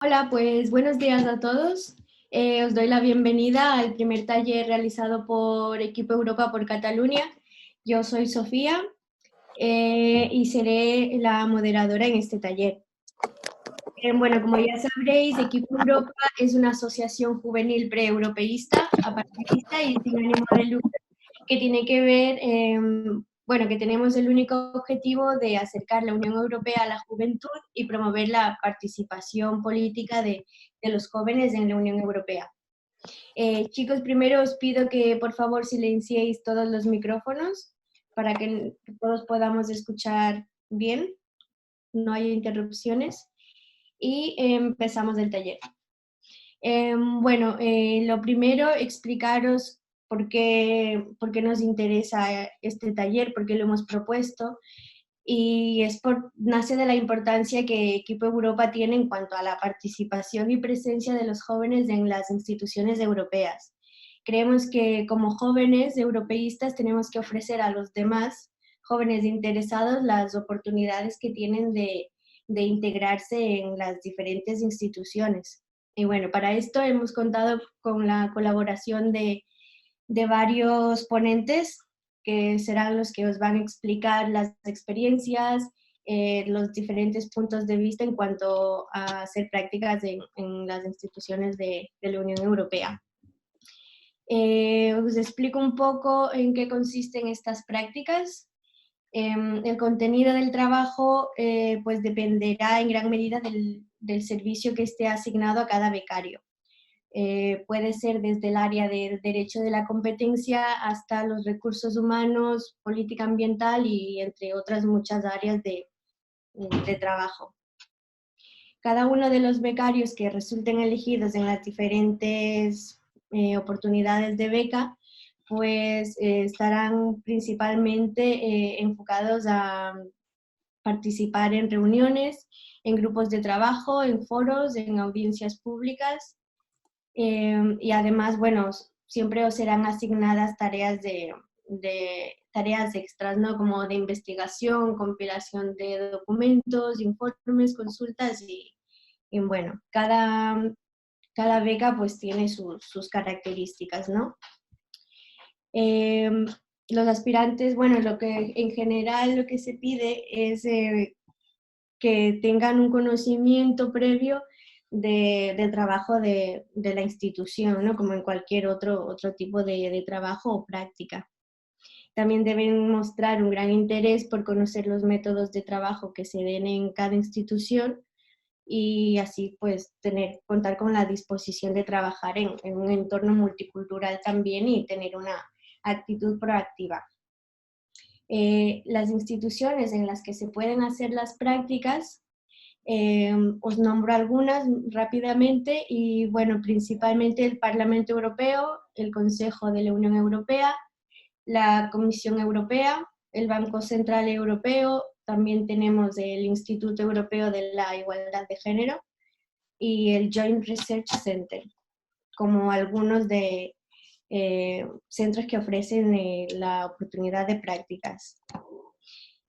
Hola, pues buenos días a todos. Os doy la bienvenida al primer taller realizado por Equipo Europa por Cataluña. Yo soy Sofía y seré la moderadora en este taller. Bueno, como ya sabréis, Equipo Europa es una asociación juvenil pre-europeísta, apartidista y sin ánimo de lucro que tiene que ver, bueno, que tenemos el único objetivo de acercar la Unión Europea a la juventud y promover la participación política de los jóvenes en la Unión Europea. Chicos, primero os pido que por favor silenciéis todos los micrófonos para que todos podamos escuchar bien, no hay interrupciones y empezamos el taller. Bueno, lo primero, explicaros por qué nos interesa este taller, por qué lo hemos propuesto, y nace de la importancia que Equipo Europa tiene en cuanto a la participación y presencia de los jóvenes en las instituciones europeas. Creemos que como jóvenes europeístas tenemos que ofrecer a los demás jóvenes interesados las oportunidades que tienen de integrarse en las diferentes instituciones. Y bueno, para esto hemos contado con la colaboración de varios ponentes que serán los que os van a explicar las experiencias, los diferentes puntos de vista en cuanto a hacer prácticas en las instituciones de la Unión Europea. Os explico un poco en qué consisten estas prácticas. El contenido del trabajo pues dependerá en gran medida del servicio que esté asignado a cada becario. Puede ser desde el área de derecho de la competencia hasta los recursos humanos, política ambiental y entre otras muchas áreas de trabajo. Cada uno de los becarios que resulten elegidos en las diferentes oportunidades de beca, pues estarán principalmente enfocados a participar en reuniones, en grupos de trabajo, en foros, en audiencias públicas, y además, bueno, siempre os serán asignadas tareas de tareas extras, ¿no? Como de investigación, compilación de documentos, informes, consultas y bueno, cada beca pues tiene sus características, ¿no? Los aspirantes, bueno, lo que en general lo que se pide es que tengan un conocimiento previo del trabajo de la institución, ¿no? Como en cualquier otro tipo de trabajo o práctica. También deben mostrar un gran interés por conocer los métodos de trabajo que se den en cada institución y así pues contar con la disposición de trabajar en un entorno multicultural también y tener una actitud proactiva. Las instituciones en las que se pueden hacer las prácticas, os nombro algunas rápidamente y bueno, principalmente el Parlamento Europeo, el Consejo de la Unión Europea, la Comisión Europea, el Banco Central Europeo, también tenemos el Instituto Europeo de la Igualdad de Género y el Joint Research Center, como algunos de centros que ofrecen la oportunidad de prácticas.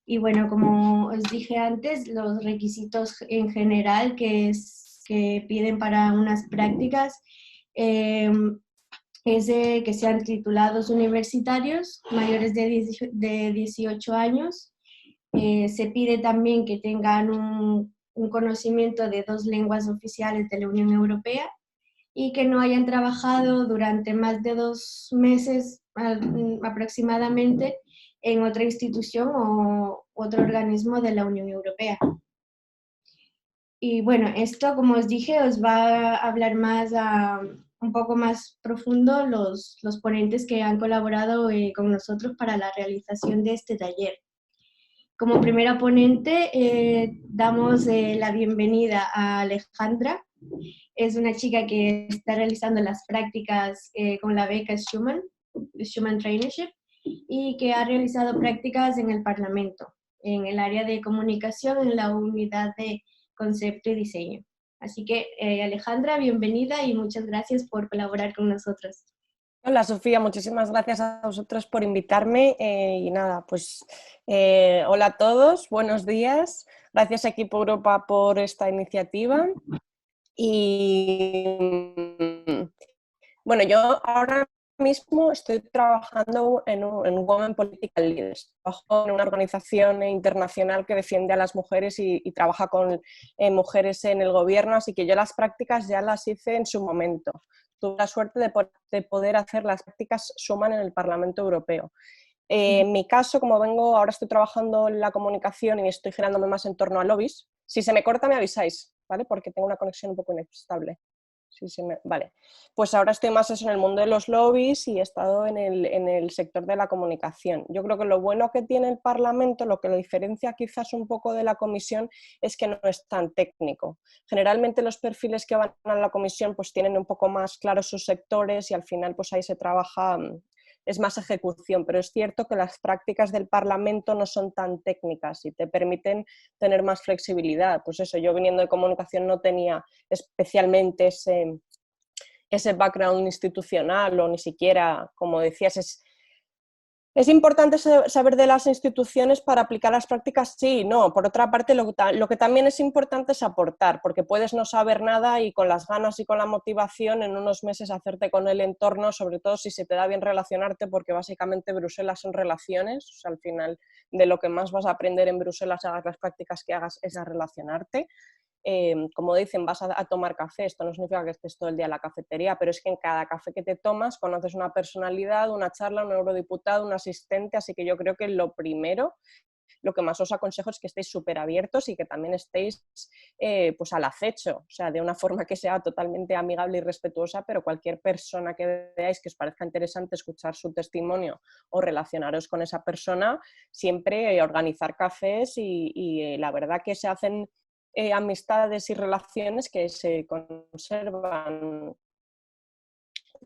Y bueno, como os dije antes, los requisitos en general que piden para unas prácticas es que sean titulados universitarios, mayores de 18 años. Se pide también que tengan un conocimiento de 2 lenguas oficiales de la Unión Europea y que no hayan trabajado durante más de 2 meses aproximadamente en otra institución o otro organismo de la Unión Europea. Y bueno, esto, como os dije, os va a hablar más un poco más profundo los ponentes que han colaborado con nosotros para la realización de este taller. Como primera ponente, damos la bienvenida a Alejandra. Es una chica que está realizando las prácticas con la beca Schumann Traineeship, y que ha realizado prácticas en el Parlamento, en el área de comunicación, en la unidad de concepto y diseño. Así que, Alejandra, bienvenida y muchas gracias por colaborar con nosotros. Hola Sofía, muchísimas gracias a vosotros por invitarme y nada, pues hola a todos, buenos días, gracias a Equipo Europa por esta iniciativa Y bueno, yo ahora mismo estoy trabajando en Women Political Leaders. Trabajo en una organización internacional que defiende a las mujeres y trabaja con mujeres en el gobierno, así que yo las prácticas ya las hice en su momento. Tuve la suerte de poder hacer las prácticas Schuman en el Parlamento Europeo. En mi caso, como ahora estoy trabajando en la comunicación y estoy girándome más en torno a lobbies, si se me corta me avisáis, ¿vale? Porque tengo una conexión un poco inestable. Vale, pues ahora estoy más en el mundo de los lobbies y he estado en el sector de la comunicación. Yo creo que lo bueno que tiene el Parlamento, lo que lo diferencia quizás un poco de la comisión, es que no es tan técnico. Generalmente los perfiles que van a la comisión pues tienen un poco más claros sus sectores y al final pues ahí se trabaja, es más ejecución, pero es cierto que las prácticas del Parlamento no son tan técnicas y te permiten tener más flexibilidad. Pues eso, yo viniendo de comunicación no tenía especialmente ese background institucional o ni siquiera, como decías, es importante saber de las instituciones para aplicar las prácticas, sí y no. Por otra parte, lo que también es importante es aportar, porque puedes no saber nada y con las ganas y con la motivación en unos meses hacerte con el entorno, sobre todo si se te da bien relacionarte, porque básicamente Bruselas son relaciones, o sea, al final de lo que más vas a aprender en Bruselas, hagas las prácticas que hagas, es a relacionarte. Como dicen, vas a tomar café, esto no significa que estés todo el día en la cafetería, pero es que en cada café que te tomas conoces una personalidad, una charla, un eurodiputado, un asistente, así que yo creo que lo primero, lo que más os aconsejo es que estéis súper abiertos y que también estéis pues al acecho, o sea, de una forma que sea totalmente amigable y respetuosa, pero cualquier persona que veáis que os parezca interesante escuchar su testimonio o relacionaros con esa persona, siempre organizar cafés y la verdad que se hacen amistades y relaciones que se conservan.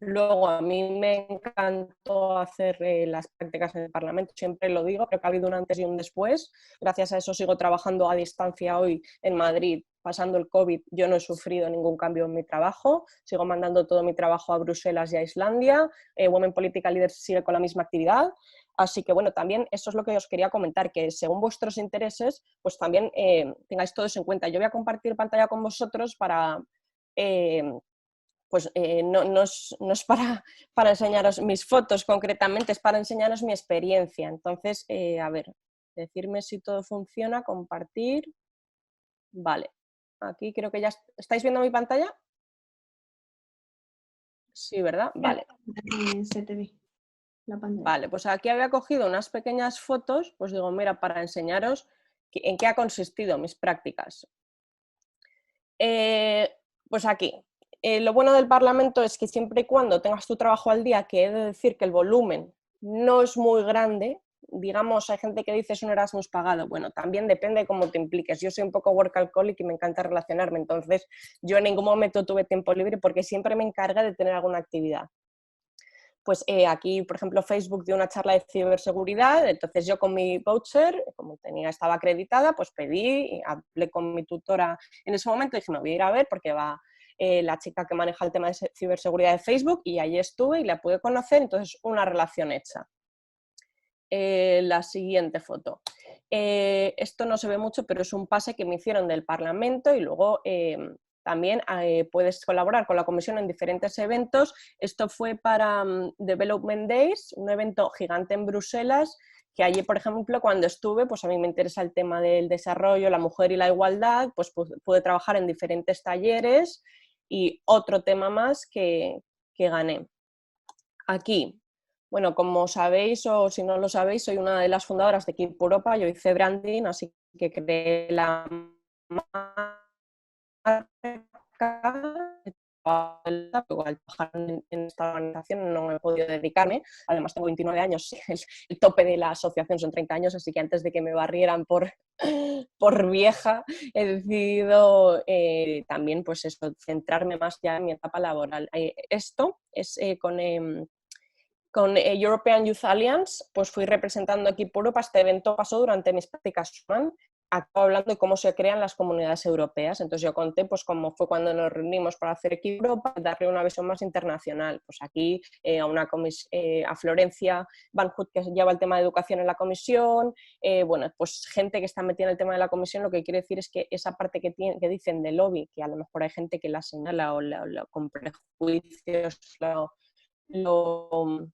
Luego, a mí me encantó hacer las prácticas en el Parlamento, siempre lo digo, creo que ha habido un antes y un después. Gracias a eso sigo trabajando a distancia hoy en Madrid. Pasando el COVID, yo no he sufrido ningún cambio en mi trabajo, sigo mandando todo mi trabajo a Bruselas y a Islandia. Women Political Leaders sigue con la misma actividad. Así que bueno, también eso es lo que os quería comentar, que según vuestros intereses, pues también tengáis todo eso en cuenta. Yo voy a compartir pantalla con vosotros para... no es para enseñaros mis fotos concretamente, es para enseñaros mi experiencia. Entonces, a ver, decirme si todo funciona, compartir. Vale, aquí creo que ya estáis viendo mi pantalla. Sí, ¿verdad? Vale. Se te ve la pantalla. Vale, pues aquí había cogido unas pequeñas fotos, pues digo, mira, para enseñaros en qué ha consistido mis prácticas. Pues aquí, lo bueno del Parlamento es que siempre y cuando tengas tu trabajo al día, que he de decir que el volumen no es muy grande, digamos, hay gente que dice es un Erasmus pagado, bueno, también depende de cómo te impliques. Yo soy un poco workaholic y me encanta relacionarme, entonces yo en ningún momento tuve tiempo libre porque siempre me encarga de tener alguna actividad. Pues aquí, por ejemplo, Facebook dio una charla de ciberseguridad, entonces yo con mi voucher, como estaba acreditada, pues pedí, hablé con mi tutora en ese momento y dije, me voy a ir a ver porque va la chica que maneja el tema de ciberseguridad de Facebook y allí estuve y la pude conocer, entonces una relación hecha. La siguiente foto. Esto no se ve mucho, pero es un pase que me hicieron del Parlamento y luego también puedes colaborar con la comisión en diferentes eventos. Esto fue para Development Days, un evento gigante en Bruselas, que allí, por ejemplo, cuando estuve, pues a mí me interesa el tema del desarrollo, la mujer y la igualdad, pues pude trabajar en diferentes talleres y otro tema más que gané. Aquí, bueno, como sabéis o si no lo sabéis, soy una de las fundadoras de Keep Europa, yo hice branding, así que creé la marca. Al trabajar en esta organización no he podido dedicarme, además tengo 29 años, el tope de la asociación son 30 años, así que antes de que me barrieran por vieja, he decidido también pues eso, centrarme más ya en mi etapa laboral. Esto es con European Youth Alliance, pues fui representando aquí por Europa. Este evento pasó durante mis prácticas Schuman. acabo hablando de cómo se crean las comunidades europeas. Entonces yo conté pues cómo fue cuando nos reunimos para hacer Equipo Europa, darle una visión más internacional. Pues aquí a Florencia Van Hout, que lleva el tema de educación en la comisión, bueno, pues gente que está metida en el tema de la comisión. Lo que quiere decir es que esa parte que dicen de lobby, que a lo mejor hay gente que la señala o con prejuicios lo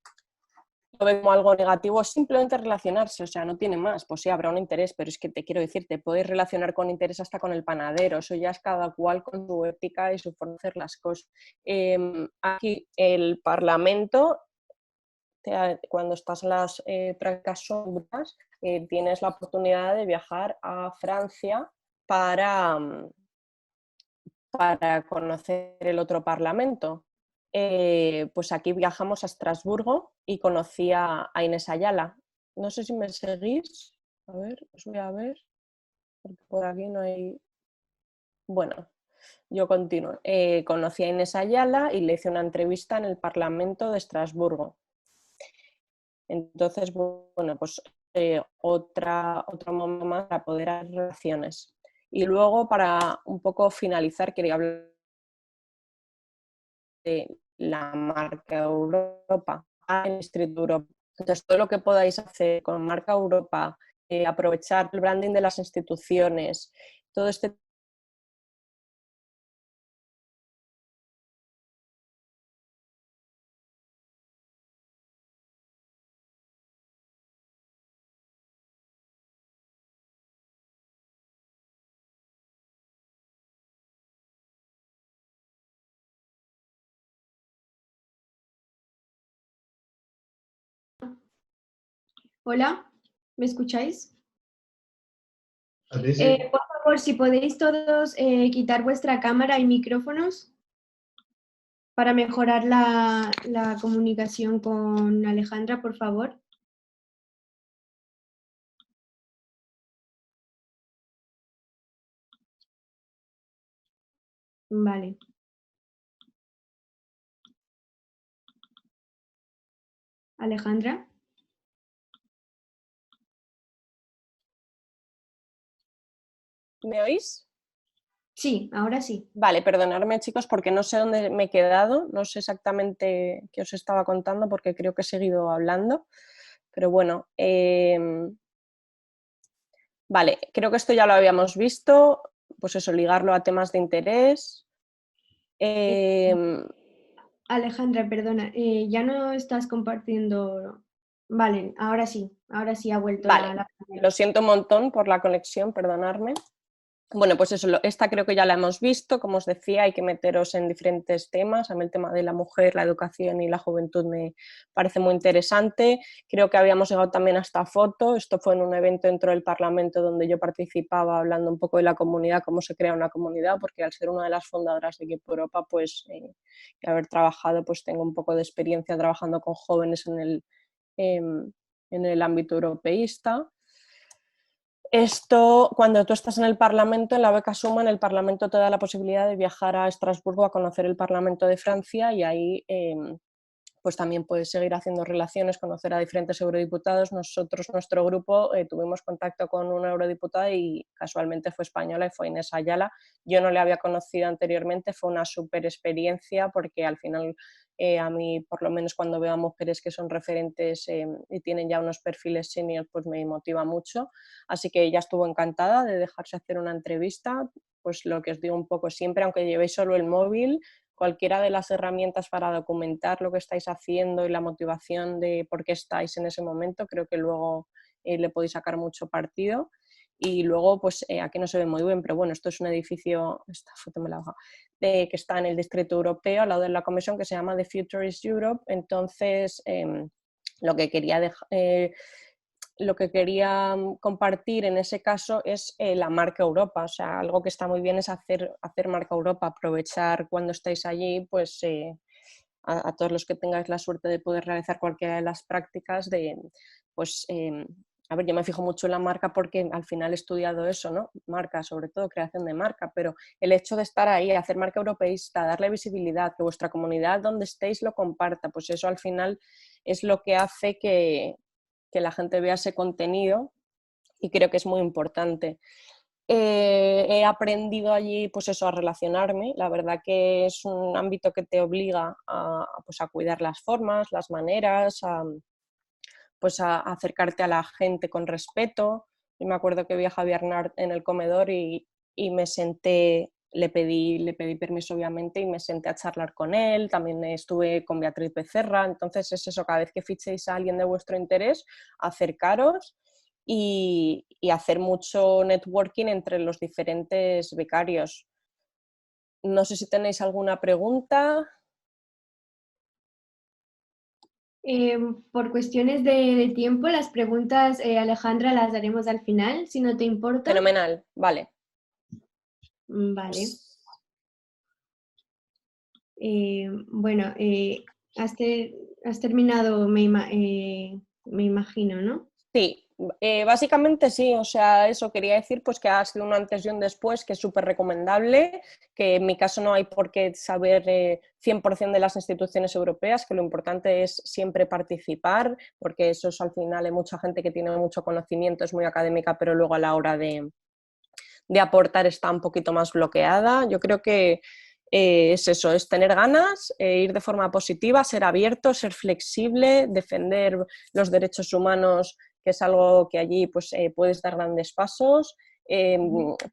ve como algo negativo, es simplemente relacionarse, o sea, no tiene más. Pues sí, habrá un interés, pero es que te quiero decir, te puedes relacionar con interés hasta con el panadero, eso ya es cada cual con su ética y su forma de hacer las cosas. Aquí el Parlamento, cuando estás en las prácticas sombras, tienes la oportunidad de viajar a Francia para conocer el otro Parlamento. Pues aquí viajamos a Estrasburgo y conocí a Inés Ayala. No sé si me seguís. A ver, os voy a ver, porque por aquí no hay... Bueno, yo continúo. Conocí a Inés Ayala y le hice una entrevista en el Parlamento de Estrasburgo. Entonces, bueno, pues otro momento más para poder hacer relaciones. Y luego, para un poco finalizar, quería hablar de la marca Europa, en Distrito Europa. Entonces, todo lo que podáis hacer con marca Europa, aprovechar el branding de las instituciones, todo este... Hola, ¿me escucháis? A ti sí. Por favor, si podéis todos quitar vuestra cámara y micrófonos para mejorar la comunicación con Alejandra, por favor. Vale. Alejandra. ¿Me oís? Sí, ahora sí. Vale, perdonadme chicos porque no sé dónde me he quedado, no sé exactamente qué os estaba contando porque creo que he seguido hablando, pero bueno, vale, creo que esto ya lo habíamos visto, pues eso, ligarlo a temas de interés. Alejandra, perdona, ya no estás compartiendo. Vale, ahora sí ha vuelto Vale, la... lo siento un montón por la conexión, perdonadme. Bueno, pues eso, esta creo que ya la hemos visto, como os decía, hay que meteros en diferentes temas. A mí el tema de la mujer, la educación y la juventud me parece muy interesante. Creo que habíamos llegado también a esta foto, esto fue en un evento dentro del Parlamento donde yo participaba hablando un poco de la comunidad, cómo se crea una comunidad, porque al ser una de las fundadoras de Equipo Europa, pues y haber trabajado, pues tengo un poco de experiencia trabajando con jóvenes en el ámbito europeísta. Esto, cuando tú estás en el Parlamento, en la beca Suma, en el Parlamento te da la posibilidad de viajar a Estrasburgo a conocer el Parlamento de Francia y ahí pues también puedes seguir haciendo relaciones, conocer a diferentes eurodiputados. Nosotros, nuestro grupo, tuvimos contacto con una eurodiputada y casualmente fue española y fue Inés Ayala. Yo no le había conocido anteriormente, fue una súper experiencia porque al final a mí, por lo menos cuando veo a mujeres que son referentes y tienen ya unos perfiles senior, pues me motiva mucho. Así que ella estuvo encantada de dejarse hacer una entrevista. Pues lo que os digo un poco siempre, aunque llevéis solo el móvil, cualquiera de las herramientas para documentar lo que estáis haciendo y la motivación de por qué estáis en ese momento, creo que luego le podéis sacar mucho partido. Y luego, pues aquí no se ve muy bien, pero bueno, esto es un edificio, esta foto me la baja, que está en el Distrito Europeo, al lado de la Comisión, que se llama The Future is Europe. Entonces, lo que quería lo que quería compartir en ese caso es la marca Europa. O sea, algo que está muy bien es hacer marca Europa, aprovechar cuando estáis allí, pues a todos los que tengáis la suerte de poder realizar cualquiera de las prácticas, pues, a ver, yo me fijo mucho en la marca porque al final he estudiado eso, ¿no? Marca, sobre todo creación de marca, pero el hecho de estar ahí, hacer marca europeísta, darle visibilidad, que vuestra comunidad donde estéis lo comparta, pues eso al final es lo que hace que la gente vea ese contenido y creo que es muy importante. He aprendido allí pues eso, a relacionarme. La verdad que es un ámbito que te obliga pues a cuidar las formas, las maneras, pues a acercarte a la gente con respeto. Yo me acuerdo que vi a Javier Nart en el comedor y me senté, le pedí permiso obviamente y me senté a charlar con él. También estuve con Beatriz Becerra. Entonces es eso, cada vez que fichéis a alguien de vuestro interés, acercaros y hacer mucho networking entre los diferentes becarios. No sé si tenéis alguna pregunta. Por cuestiones de tiempo, las preguntas, Alejandra, las daremos al final, si no te importa. Fenomenal, vale. Vale. Bueno, has terminado, me imagino, ¿no? Sí, básicamente sí, o sea, eso quería decir pues que ha sido un antes y un después, que es súper recomendable, que en mi caso no hay por qué saber 100% de las instituciones europeas, que lo importante es siempre participar, porque eso es al final, hay mucha gente que tiene mucho conocimiento, es muy académica, pero luego a la hora de aportar está un poquito más bloqueada. Yo creo que es eso, es tener ganas, ir de forma positiva, ser abierto, ser flexible, defender los derechos humanos, que es algo que allí pues, puedes dar grandes pasos,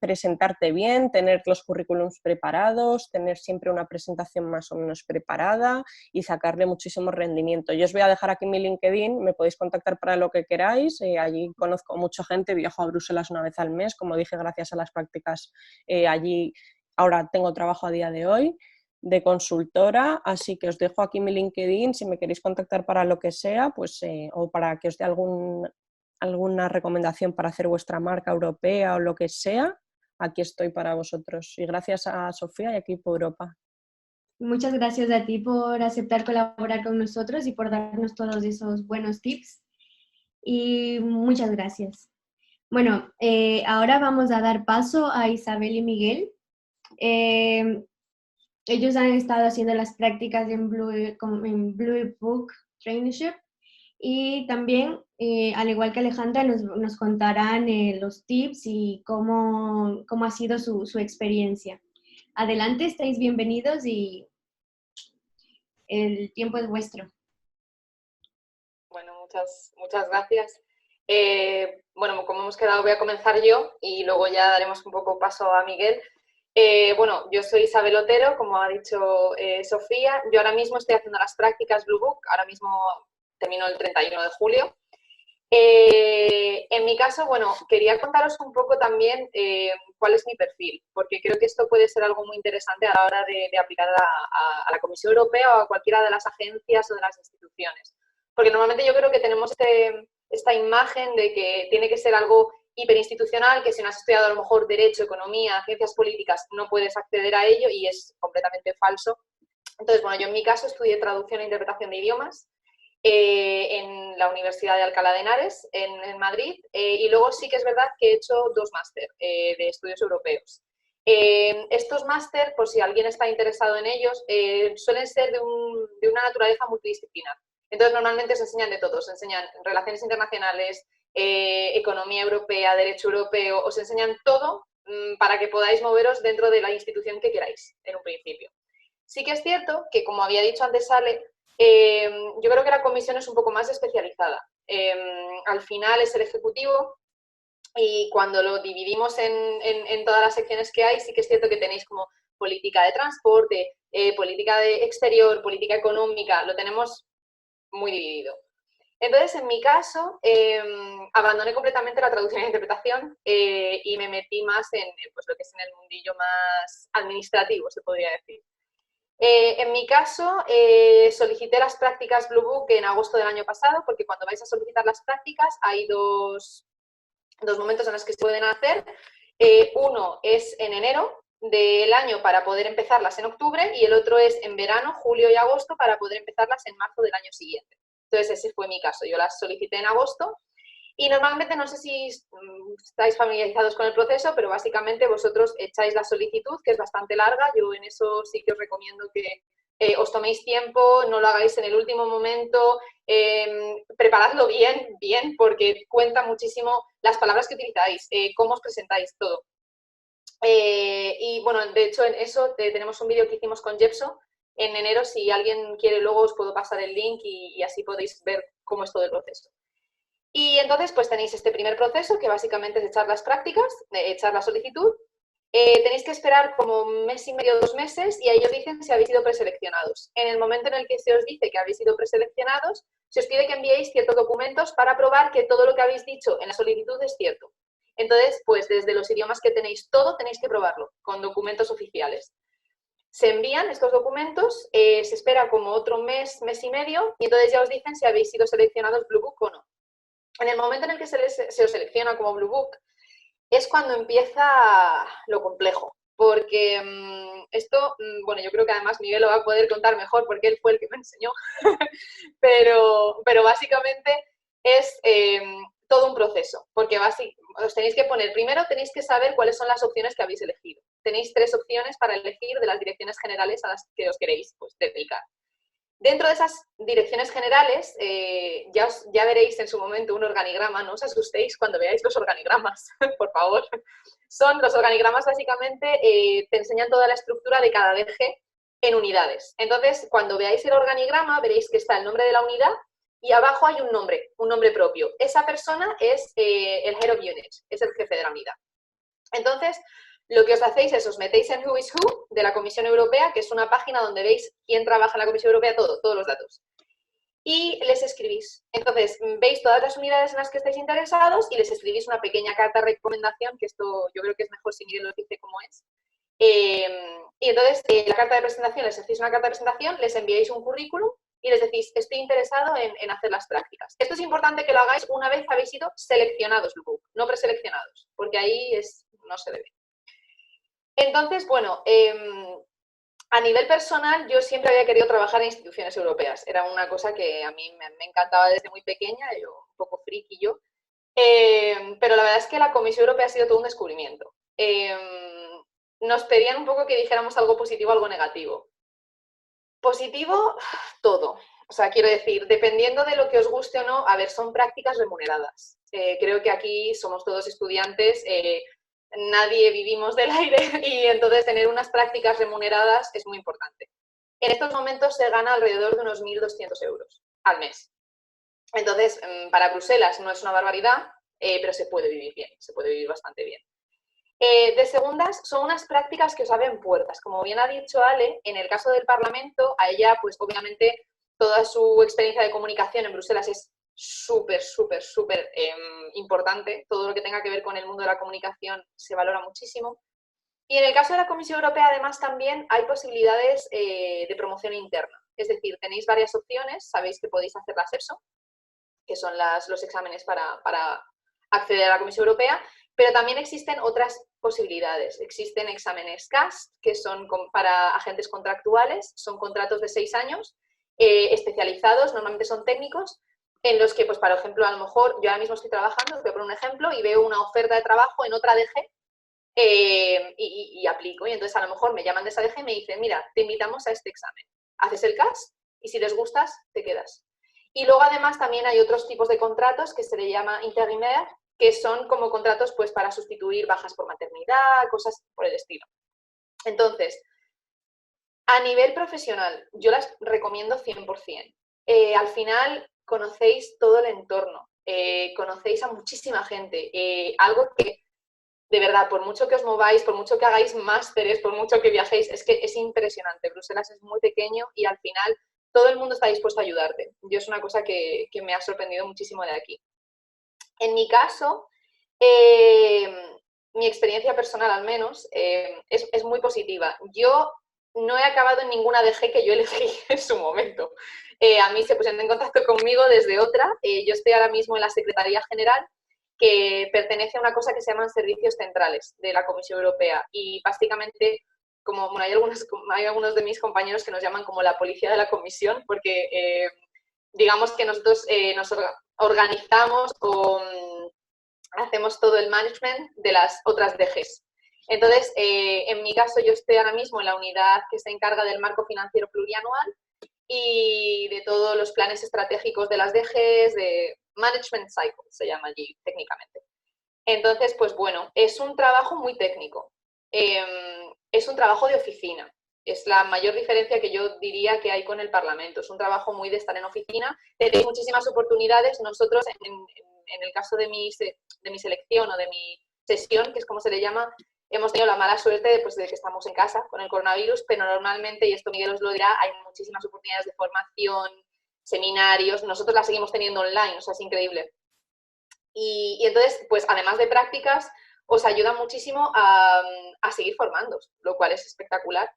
presentarte bien, tener los currículums preparados, tener siempre una presentación más o menos preparada y sacarle muchísimo rendimiento. Yo os voy a dejar aquí mi LinkedIn, me podéis contactar para lo que queráis, allí conozco a mucha gente, viajo a Bruselas una vez al mes, como dije, gracias a las prácticas allí. Ahora tengo trabajo a día de hoy de consultora, así que os dejo aquí mi LinkedIn si me queréis contactar para lo que sea, pues, o para que os dé alguna recomendación para hacer vuestra marca europea o lo que sea, aquí estoy para vosotros. Y gracias a Sofía y Equipo Europa. Muchas gracias a ti por aceptar colaborar con nosotros y por darnos todos esos buenos tips. Y muchas gracias. Bueno, ahora vamos a dar paso a Isabel y Miguel. Ellos han estado haciendo las prácticas en Blue Book Traineeship y también, al igual que Alejandra, nos contarán los tips y cómo ha sido su experiencia. Adelante, estáis bienvenidos y el tiempo es vuestro. Bueno, muchas gracias. Bueno, como hemos quedado, voy a comenzar yo y luego ya daremos un poco paso a Miguel. Bueno, yo soy Isabel Otero, como ha dicho Sofía. Yo ahora mismo estoy haciendo las prácticas Blue Book, ahora mismo termino el 31 de julio. En mi caso, bueno, quería contaros un poco también cuál es mi perfil, porque creo que esto puede ser algo muy interesante a la hora de aplicar a la Comisión Europea o a cualquiera de las agencias o de las instituciones. Porque normalmente yo creo que tenemos esta imagen de que tiene que ser algo hiperinstitucional, que si no has estudiado a lo mejor Derecho, Economía, Ciencias Políticas, no puedes acceder a ello y es completamente falso. Entonces, bueno, yo en mi caso estudié Traducción e Interpretación de Idiomas en la Universidad de Alcalá de Henares, en Madrid, y luego sí que es verdad que he hecho 2 máster de estudios europeos. Estos máster, por si alguien está interesado en ellos, suelen ser de una naturaleza multidisciplinar. Entonces, normalmente se enseñan de todo, se enseñan relaciones internacionales, economía europea, derecho europeo, os enseñan todo para que podáis moveros dentro de la institución que queráis en un principio. Sí que es cierto que, como había dicho antes Ale, yo creo que la comisión es un poco más especializada. Al final es el ejecutivo y cuando lo dividimos en todas las secciones que hay, sí que es cierto que tenéis como política de transporte, política de exterior, política económica, lo tenemos muy dividido. Entonces, en mi caso, abandoné completamente la traducción e interpretación y me metí más en pues, lo que es en el mundillo más administrativo, se podría decir. En mi caso, solicité las prácticas Blue Book en agosto del año pasado, porque cuando vais a solicitar las prácticas hay dos momentos en los que se pueden hacer. Uno es en enero del año para poder empezarlas en octubre y el otro es en verano, julio y agosto, para poder empezarlas en marzo del año siguiente. Entonces, ese fue mi caso. Yo las solicité en agosto y normalmente, no sé si estáis familiarizados con el proceso, pero básicamente vosotros echáis la solicitud, que es bastante larga. Yo en eso sí que os recomiendo que os toméis tiempo, no lo hagáis en el último momento, preparadlo bien, porque cuenta muchísimo las palabras que utilizáis, cómo os presentáis, todo. Y bueno, de hecho en eso tenemos un vídeo que hicimos con Jepso en enero. Si alguien quiere, luego os puedo pasar el link y así podéis ver cómo es todo el proceso. Y entonces pues tenéis este primer proceso, que básicamente es echar las prácticas, echar la solicitud. Tenéis que esperar como 1 mes y medio, 2 meses, y ahí os dicen si habéis sido preseleccionados. En el momento en el que se os dice que habéis sido preseleccionados, se os pide que enviéis ciertos documentos para probar que todo lo que habéis dicho en la solicitud es cierto. Entonces, pues desde los idiomas que tenéis todo, tenéis que probarlo con documentos oficiales. Se envían estos documentos, se espera como otro mes, mes y medio, y entonces ya os dicen si habéis sido seleccionados Blue Book o no. En el momento en el que se os selecciona como Blue Book, es cuando empieza lo complejo, porque esto, bueno, yo creo que además Miguel lo va a poder contar mejor porque él fue el que me enseñó, pero básicamente es todo un proceso, porque os tenéis que poner, primero tenéis que saber cuáles son las opciones que habéis elegido. Tenéis 3 opciones para elegir de las direcciones generales a las que os queréis pues, dedicar. Dentro de esas direcciones generales, ya veréis en su momento un organigrama, no os asustéis cuando veáis los organigramas, por favor. Los organigramas básicamente te enseñan toda la estructura de cada DG en unidades. Entonces, cuando veáis el organigrama, veréis que está el nombre de la unidad y abajo hay un nombre propio. Esa persona es el Head of Unit, es el jefe de la unidad. Entonces, lo que os hacéis es, os metéis en Who is Who de la Comisión Europea, que es una página donde veis quién trabaja en la Comisión Europea, todos los datos. Y les escribís. Entonces, veis todas las unidades en las que estáis interesados y les escribís una pequeña carta de recomendación, que esto yo creo que es mejor si Miguel os dice cómo es. Y entonces, la carta de presentación, les hacéis una carta de presentación, les enviáis un currículum y les decís, estoy interesado en hacer las prácticas. Esto es importante que lo hagáis una vez habéis sido seleccionados, no preseleccionados, porque ahí no se debe. Entonces, bueno, a nivel personal yo siempre había querido trabajar en instituciones europeas. Era una cosa que a mí me encantaba desde muy pequeña, yo un poco friki yo. Pero la verdad es que la Comisión Europea ha sido todo un descubrimiento. Nos pedían un poco que dijéramos algo positivo, algo negativo. Positivo, todo. O sea, quiero decir, dependiendo de lo que os guste o no, a ver, son prácticas remuneradas. Creo que aquí somos todos estudiantes, nadie vivimos del aire y entonces tener unas prácticas remuneradas es muy importante. En estos momentos se gana alrededor de unos 1.200 euros al mes. Entonces, para Bruselas no es una barbaridad, pero se puede vivir bien, se puede vivir bastante bien. De segundas, son unas prácticas que os abren puertas. Como bien ha dicho Ale, en el caso del Parlamento, a ella, pues obviamente, toda su experiencia de comunicación en Bruselas es súper importante. Todo lo que tenga que ver con el mundo de la comunicación se valora muchísimo. Y en el caso de la Comisión Europea, además, también hay posibilidades de promoción interna. Es decir, tenéis varias opciones. Sabéis que podéis hacer las EPSO, que son los exámenes para acceder a la Comisión Europea, pero también existen otras posibilidades. Existen exámenes CAS, que son para agentes contractuales, son contratos de 6 años, especializados, normalmente son técnicos, en los que, pues, por ejemplo, a lo mejor yo ahora mismo estoy trabajando, os voy a poner un ejemplo, y veo una oferta de trabajo en otra DG y aplico. Y entonces a lo mejor me llaman de esa DG y me dicen, mira, te invitamos a este examen. Haces el CAS y si les gustas, te quedas. Y luego además también hay otros tipos de contratos que se le llama intérimaire, que son como contratos pues para sustituir bajas por maternidad, cosas por el estilo. Entonces, a nivel profesional, yo las recomiendo 100%. Al final conocéis todo el entorno, conocéis a muchísima gente, algo que de verdad, por mucho que os mováis, por mucho que hagáis másteres, por mucho que viajéis, es que es impresionante. Bruselas es muy pequeño y al final todo el mundo está dispuesto a ayudarte. Yo es una cosa que me ha sorprendido muchísimo de aquí. En mi caso, mi experiencia personal al menos es muy positiva. Yo no he acabado en ninguna DG que yo elegí en su momento. A mí se pusieron en contacto conmigo desde otra. Yo estoy ahora mismo en la Secretaría General, que pertenece a una cosa que se llaman servicios centrales de la Comisión Europea. Y básicamente, como bueno, hay algunos de mis compañeros que nos llaman como la policía de la Comisión, porque digamos que nosotros nos organizamos o hacemos todo el management de las otras DGs. Entonces, en mi caso, yo estoy ahora mismo en la unidad que se encarga del marco financiero plurianual y de todos los planes estratégicos de las DGs, de Management Cycle, se llama allí técnicamente. Entonces, pues bueno, es un trabajo muy técnico, es un trabajo de oficina, es la mayor diferencia que yo diría que hay con el Parlamento, es un trabajo muy de estar en oficina, tenéis muchísimas oportunidades. Nosotros, en el caso de mi selección o de mi sesión, que es como se le llama, hemos tenido la mala suerte de, pues, de que estamos en casa con el coronavirus, pero normalmente, y esto Miguel os lo dirá, hay muchísimas oportunidades de formación, seminarios, nosotros las seguimos teniendo online, o sea, es increíble. Y entonces, pues además de prácticas, os ayuda muchísimo a seguir formándoos, lo cual es espectacular.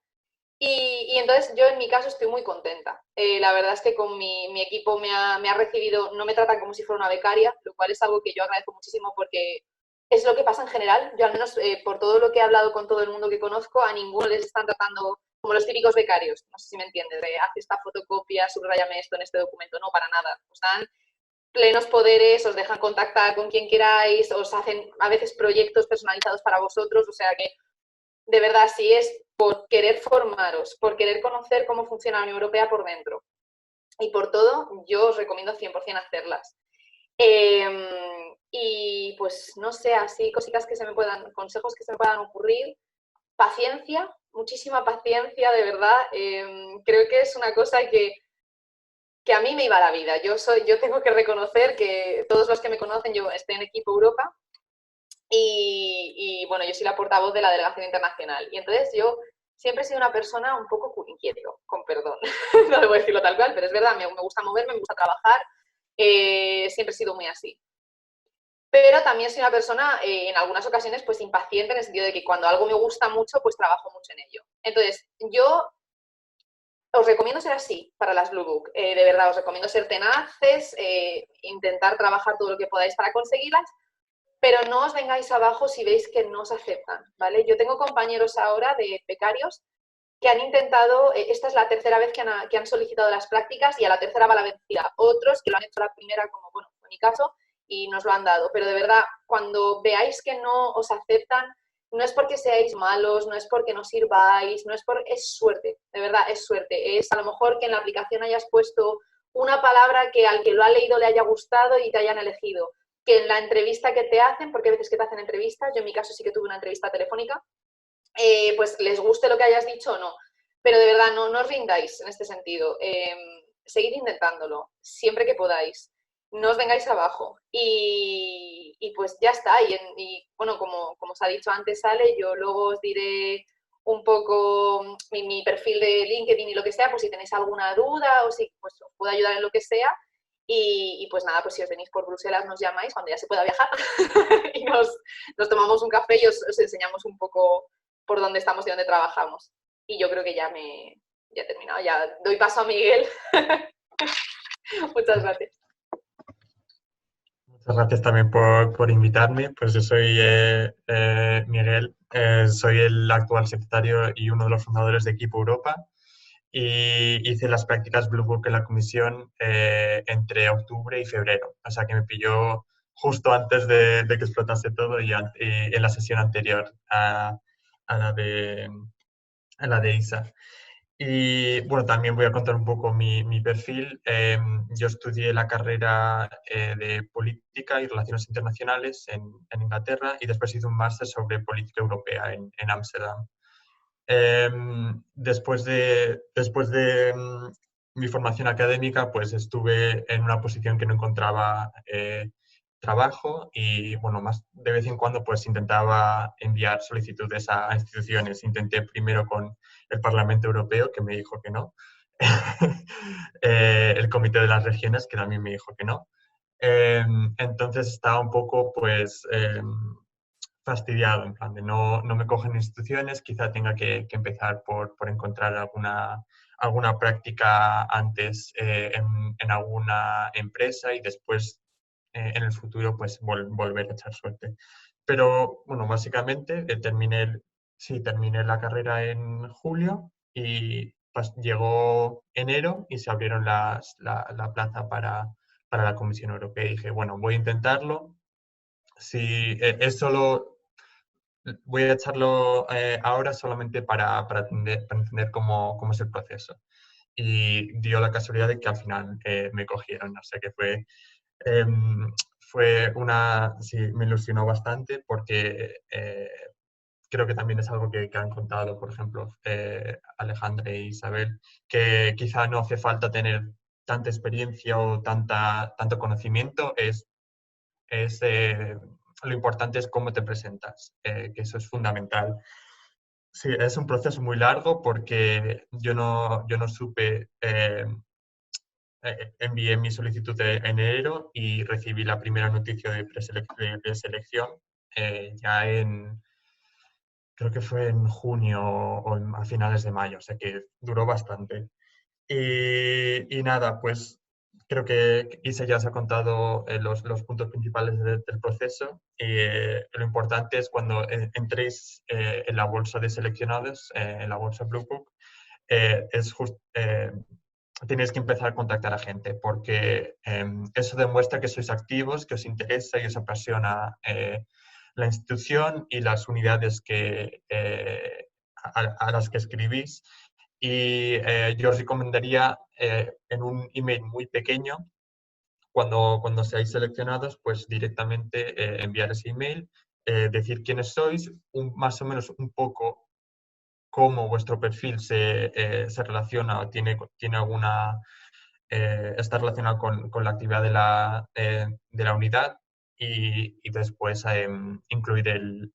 Y entonces yo en mi caso estoy muy contenta. La verdad es que con mi equipo me ha recibido, no me tratan como si fuera una becaria, lo cual es algo que yo agradezco muchísimo porque es lo que pasa en general. Yo al menos por todo lo que he hablado con todo el mundo que conozco, a ninguno les están tratando como los típicos becarios. No sé si me entiendes, de haz esta fotocopia, subrayame esto en este documento. No, para nada. Os dan plenos poderes, os dejan contactar con quien queráis, os hacen a veces proyectos personalizados para vosotros, o sea que de verdad, si es por querer formaros, por querer conocer cómo funciona la Unión Europea por dentro y por todo, yo os recomiendo 100% hacerlas. Y pues no sé, así cositas que se me puedan, consejos que se me puedan ocurrir, paciencia, muchísima paciencia, de verdad. Creo que es una cosa que a mí me iba la vida. Yo tengo que reconocer que todos los que me conocen, yo estoy en equipo Europa y bueno, yo soy la portavoz de la delegación internacional. Y entonces yo siempre he sido una persona un poco culinquieto, con perdón. No debo decirlo tal cual, pero es verdad, me gusta moverme, me gusta trabajar. Siempre he sido muy así. Pero también soy una persona, en algunas ocasiones, pues impaciente en el sentido de que cuando algo me gusta mucho, pues trabajo mucho en ello. Entonces, yo os recomiendo ser así para las Blue Book. De verdad, os recomiendo ser tenaces, intentar trabajar todo lo que podáis para conseguirlas, pero no os vengáis abajo si veis que no os aceptan, ¿vale? Yo tengo compañeros ahora de becarios que han intentado, esta es la tercera vez que han solicitado las prácticas y a la tercera va la vencida. Otros que lo han hecho la primera, como, bueno, en mi caso, y nos lo han dado. Pero de verdad, cuando veáis que no os aceptan, no es porque seáis malos, no es porque no sirváis, es suerte, de verdad, es suerte. Es a lo mejor que en la aplicación hayas puesto una palabra que al que lo ha leído le haya gustado y te hayan elegido. Que en la entrevista que te hacen, porque a veces que te hacen entrevistas, yo en mi caso sí que tuve una entrevista telefónica, pues les guste lo que hayas dicho o no. Pero de verdad, no os rindáis en este sentido. Seguid intentándolo, siempre que podáis. No os vengáis abajo. Y pues ya está. Y bueno, como os ha dicho antes Ale, yo luego os diré un poco mi perfil de LinkedIn y lo que sea, pues si tenéis alguna duda o si pues, os puedo ayudar en lo que sea. Y pues nada, pues si os venís por Bruselas nos llamáis cuando ya se pueda viajar y nos tomamos un café y os enseñamos un poco por dónde estamos y dónde trabajamos. Y yo creo que ya he terminado, ya doy paso a Miguel. Muchas gracias. Muchas gracias también por invitarme. Pues yo soy Miguel, soy el actual secretario y uno de los fundadores de Equipo Europa. Y hice las prácticas Blue Book en la comisión entre octubre y febrero. O sea que me pilló justo antes de que explotase todo y en la sesión anterior a la de ISA. Y bueno, también voy a contar un poco mi perfil. Yo estudié la carrera de Política y Relaciones Internacionales en Inglaterra y después hice un máster sobre Política Europea en Ámsterdam. Después de mi formación académica, pues estuve en una posición que no encontraba trabajo y, bueno, más de vez en cuando pues intentaba enviar solicitudes a instituciones. Intenté primero con el Parlamento Europeo, que me dijo que no. El Comité de las Regiones, que también me dijo que no. Entonces estaba un poco, pues, fastidiado, en plan de no me cogen instituciones, quizá tenga que empezar por encontrar alguna práctica antes en alguna empresa y después en el futuro pues volver a echar suerte. Pero bueno, básicamente terminé la carrera en julio y llegó enero y se abrieron la plaza para la Comisión Europea y dije, bueno, voy a intentarlo. Si es solo voy a echarlo ahora solamente para entender cómo es el proceso. Y dio la casualidad de que al final me cogieron, o sea que sí, me ilusionó bastante porque creo que también es algo que han contado, por ejemplo, Alejandra e Isabel, que quizá no hace falta tener tanta experiencia o tanto conocimiento, lo importante es cómo te presentas, que eso es fundamental. Sí, es un proceso muy largo porque yo no supe, envié mi solicitud en enero y recibí la primera noticia de selección ya creo que fue en junio o a finales de mayo, o sea que duró bastante. Y nada, pues creo que Isa ya os ha contado los puntos principales del proceso. Y lo importante es cuando entréis en la bolsa de seleccionados, en la bolsa Blue Book, tenéis que empezar a contactar a gente porque eso demuestra que sois activos, que os interesa y os apasiona la institución y las unidades a las que escribís. Y yo os recomendaría en un email muy pequeño, cuando seáis seleccionados, pues directamente enviar ese email, decir quiénes sois, más o menos un poco cómo vuestro perfil se relaciona o tiene está relacionado con la actividad de la unidad y después incluir el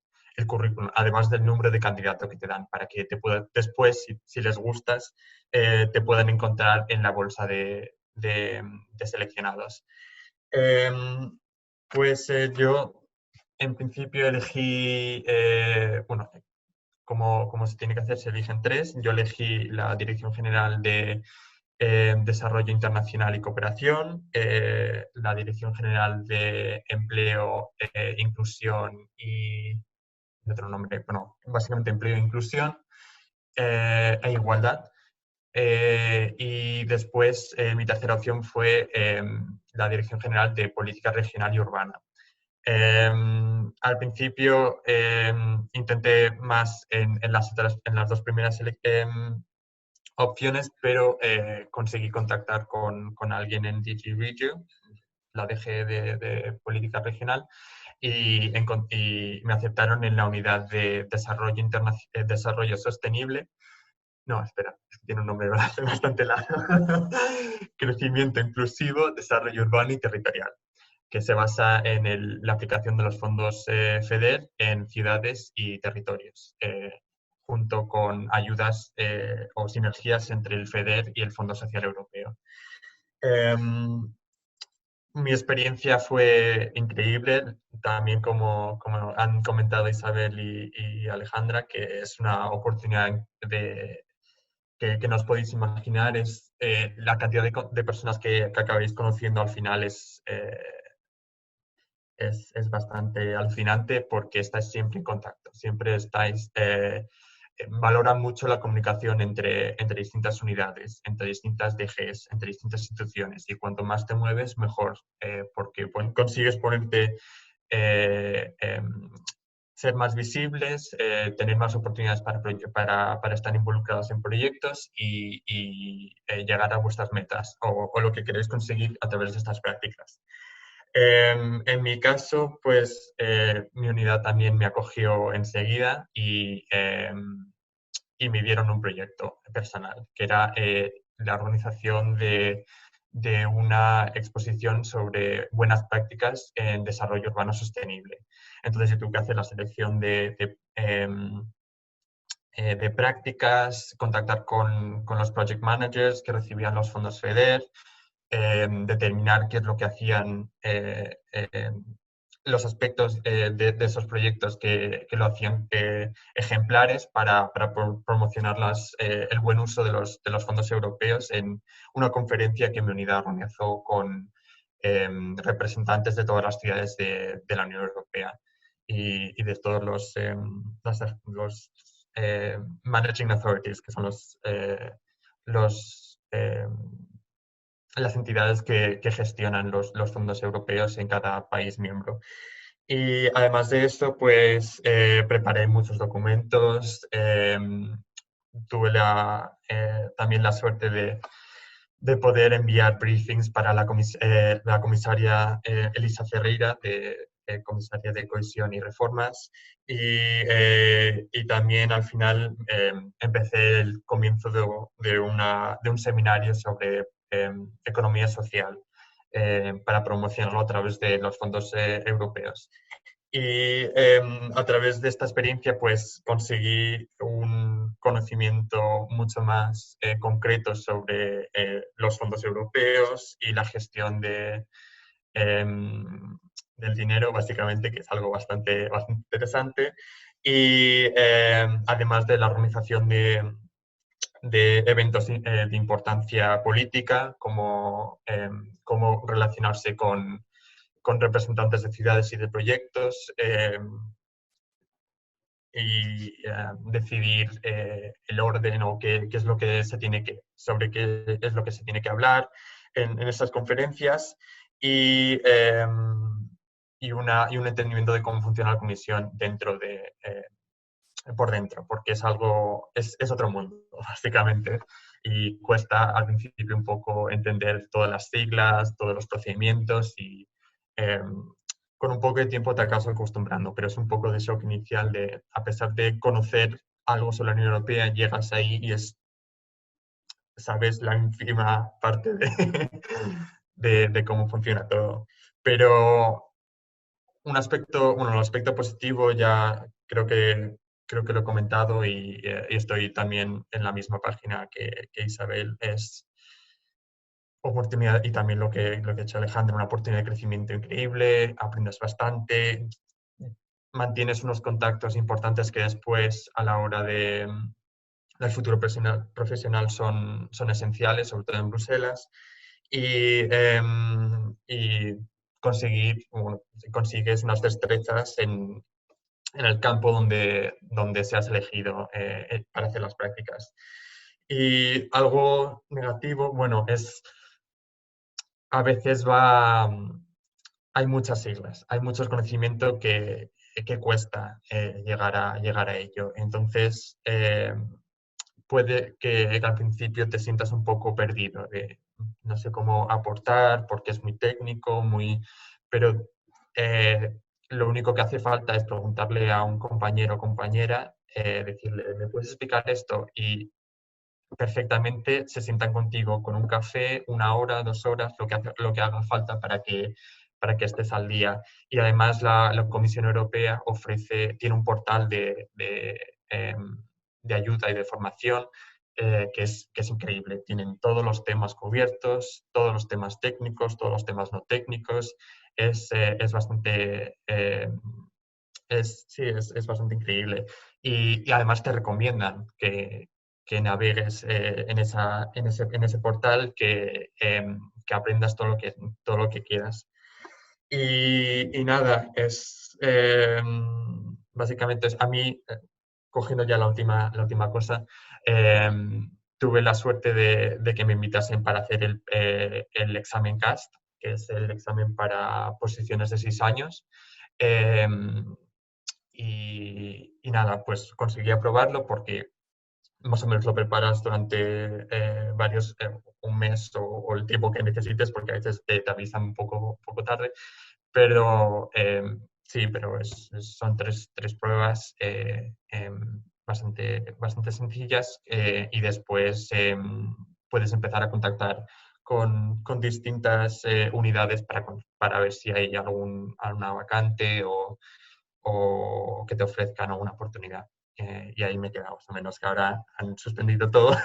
currículum, además del número de candidato que te dan, para que después, si les gustas, te puedan encontrar en la bolsa de seleccionados. Pues yo, en principio, elegí, bueno, como se tiene que hacer, se eligen tres. Yo elegí la Dirección General de Desarrollo Internacional y Cooperación, la Dirección General de Empleo, Inclusión y otro nombre, bueno, básicamente Empleo e Inclusión e Igualdad. Y después mi tercera opción fue la Dirección General de Política Regional y Urbana. Al principio intenté más en las dos primeras opciones, pero conseguí contactar con alguien en DG Regio, la DG de Política Regional, y me aceptaron en la unidad de Desarrollo Sostenible. No, espera, tiene un nombre bastante largo. Crecimiento Inclusivo, Desarrollo Urbano y Territorial, que se basa en la aplicación de los fondos FEDER en ciudades y territorios, junto con ayudas o sinergias entre el FEDER y el Fondo Social Europeo. Mi experiencia fue increíble, también como han comentado Isabel y Alejandra, que es una oportunidad que no os podéis imaginar. La cantidad de personas que acabáis conociendo al final es bastante alucinante porque estáis siempre en contacto, siempre valoran mucho la comunicación entre distintas unidades, entre distintas DGs, entre distintas instituciones, y cuanto más te mueves, mejor, porque consigues ponerte, ser más visibles, tener más oportunidades para estar involucrados en proyectos y llegar a vuestras metas o lo que queréis conseguir a través de estas prácticas. En mi caso, pues mi unidad también me acogió enseguida y me dieron un proyecto personal, que era la organización de una exposición sobre buenas prácticas en desarrollo urbano sostenible. Entonces yo tuve que hacer la selección de prácticas, contactar con los project managers que recibían los fondos FEDER, determinar qué es lo que hacían, los aspectos de esos proyectos que lo hacían ejemplares para promocionar el buen uso de los fondos europeos en una conferencia que mi unidad organizó con representantes de todas las ciudades de la Unión Europea y de todos los managing authorities, que son las entidades que gestionan los fondos europeos en cada país miembro. Y además de eso, pues preparé muchos documentos. Tuve también la suerte de poder enviar briefings para la comisaria Elisa Ferreira, comisaria de Cohesión y Reformas. Y también al final empecé el comienzo de un seminario sobre economía social para promocionarlo a través de los fondos europeos. Y a través de esta experiencia pues conseguí un conocimiento mucho más concreto sobre los fondos europeos y la gestión del dinero, básicamente, que es algo bastante interesante. Y además de la organización de eventos de importancia política, como cómo relacionarse con representantes de ciudades y de proyectos y decidir el orden o qué es lo que sobre qué es lo que se tiene que hablar en estas conferencias y un entendimiento de cómo funciona la comisión por dentro, porque es otro mundo, básicamente, y cuesta al principio un poco entender todas las siglas, todos los procedimientos y con un poco de tiempo te acabas acostumbrando, pero es un poco de shock inicial a pesar de conocer algo sobre la Unión Europea, llegas ahí y sabes la ínfima parte de cómo funciona todo. Pero el aspecto positivo ya creo que lo he comentado y estoy también en la misma página que Isabel, es oportunidad y también lo que ha hecho Alejandra, una oportunidad de crecimiento increíble, aprendes bastante, mantienes unos contactos importantes que después a la hora del futuro profesional son esenciales, sobre todo en Bruselas, y consigues unas destrezas en el campo donde seas elegido para hacer las prácticas. Y algo negativo, bueno, a veces hay muchas siglas, hay mucho conocimiento que cuesta llegar a ello. Entonces, puede que al principio te sientas un poco perdido, de no sé cómo aportar, porque es muy técnico, pero lo único que hace falta es preguntarle a un compañero o compañera, decirle, ¿me puedes explicar esto? Y perfectamente se sientan contigo con un café, 1 hora, 2 horas, lo que haga falta para que estés al día. Y además la Comisión Europea tiene un portal de ayuda y de formación que es increíble. Tienen todos los temas cubiertos, todos los temas técnicos, todos los temas no técnicos. Es bastante... es bastante increíble. Y además te recomiendan que navegues en ese portal, que aprendas todo lo que quieras. Y nada, básicamente a mí, cogiendo ya la última cosa, tuve la suerte de que me invitasen para hacer el examen CAST, que es el examen para posiciones de 6 años. Y nada, pues conseguí aprobarlo porque más o menos lo preparas durante un mes o el tiempo que necesites, porque a veces te avisan un poco tarde, pero sí, pero son tres pruebas bastante sencillas y después puedes empezar a contactar con distintas unidades para ver si hay alguna vacante o que te ofrezcan alguna oportunidad. Y ahí me he quedado, más o menos, que ahora han suspendido todo.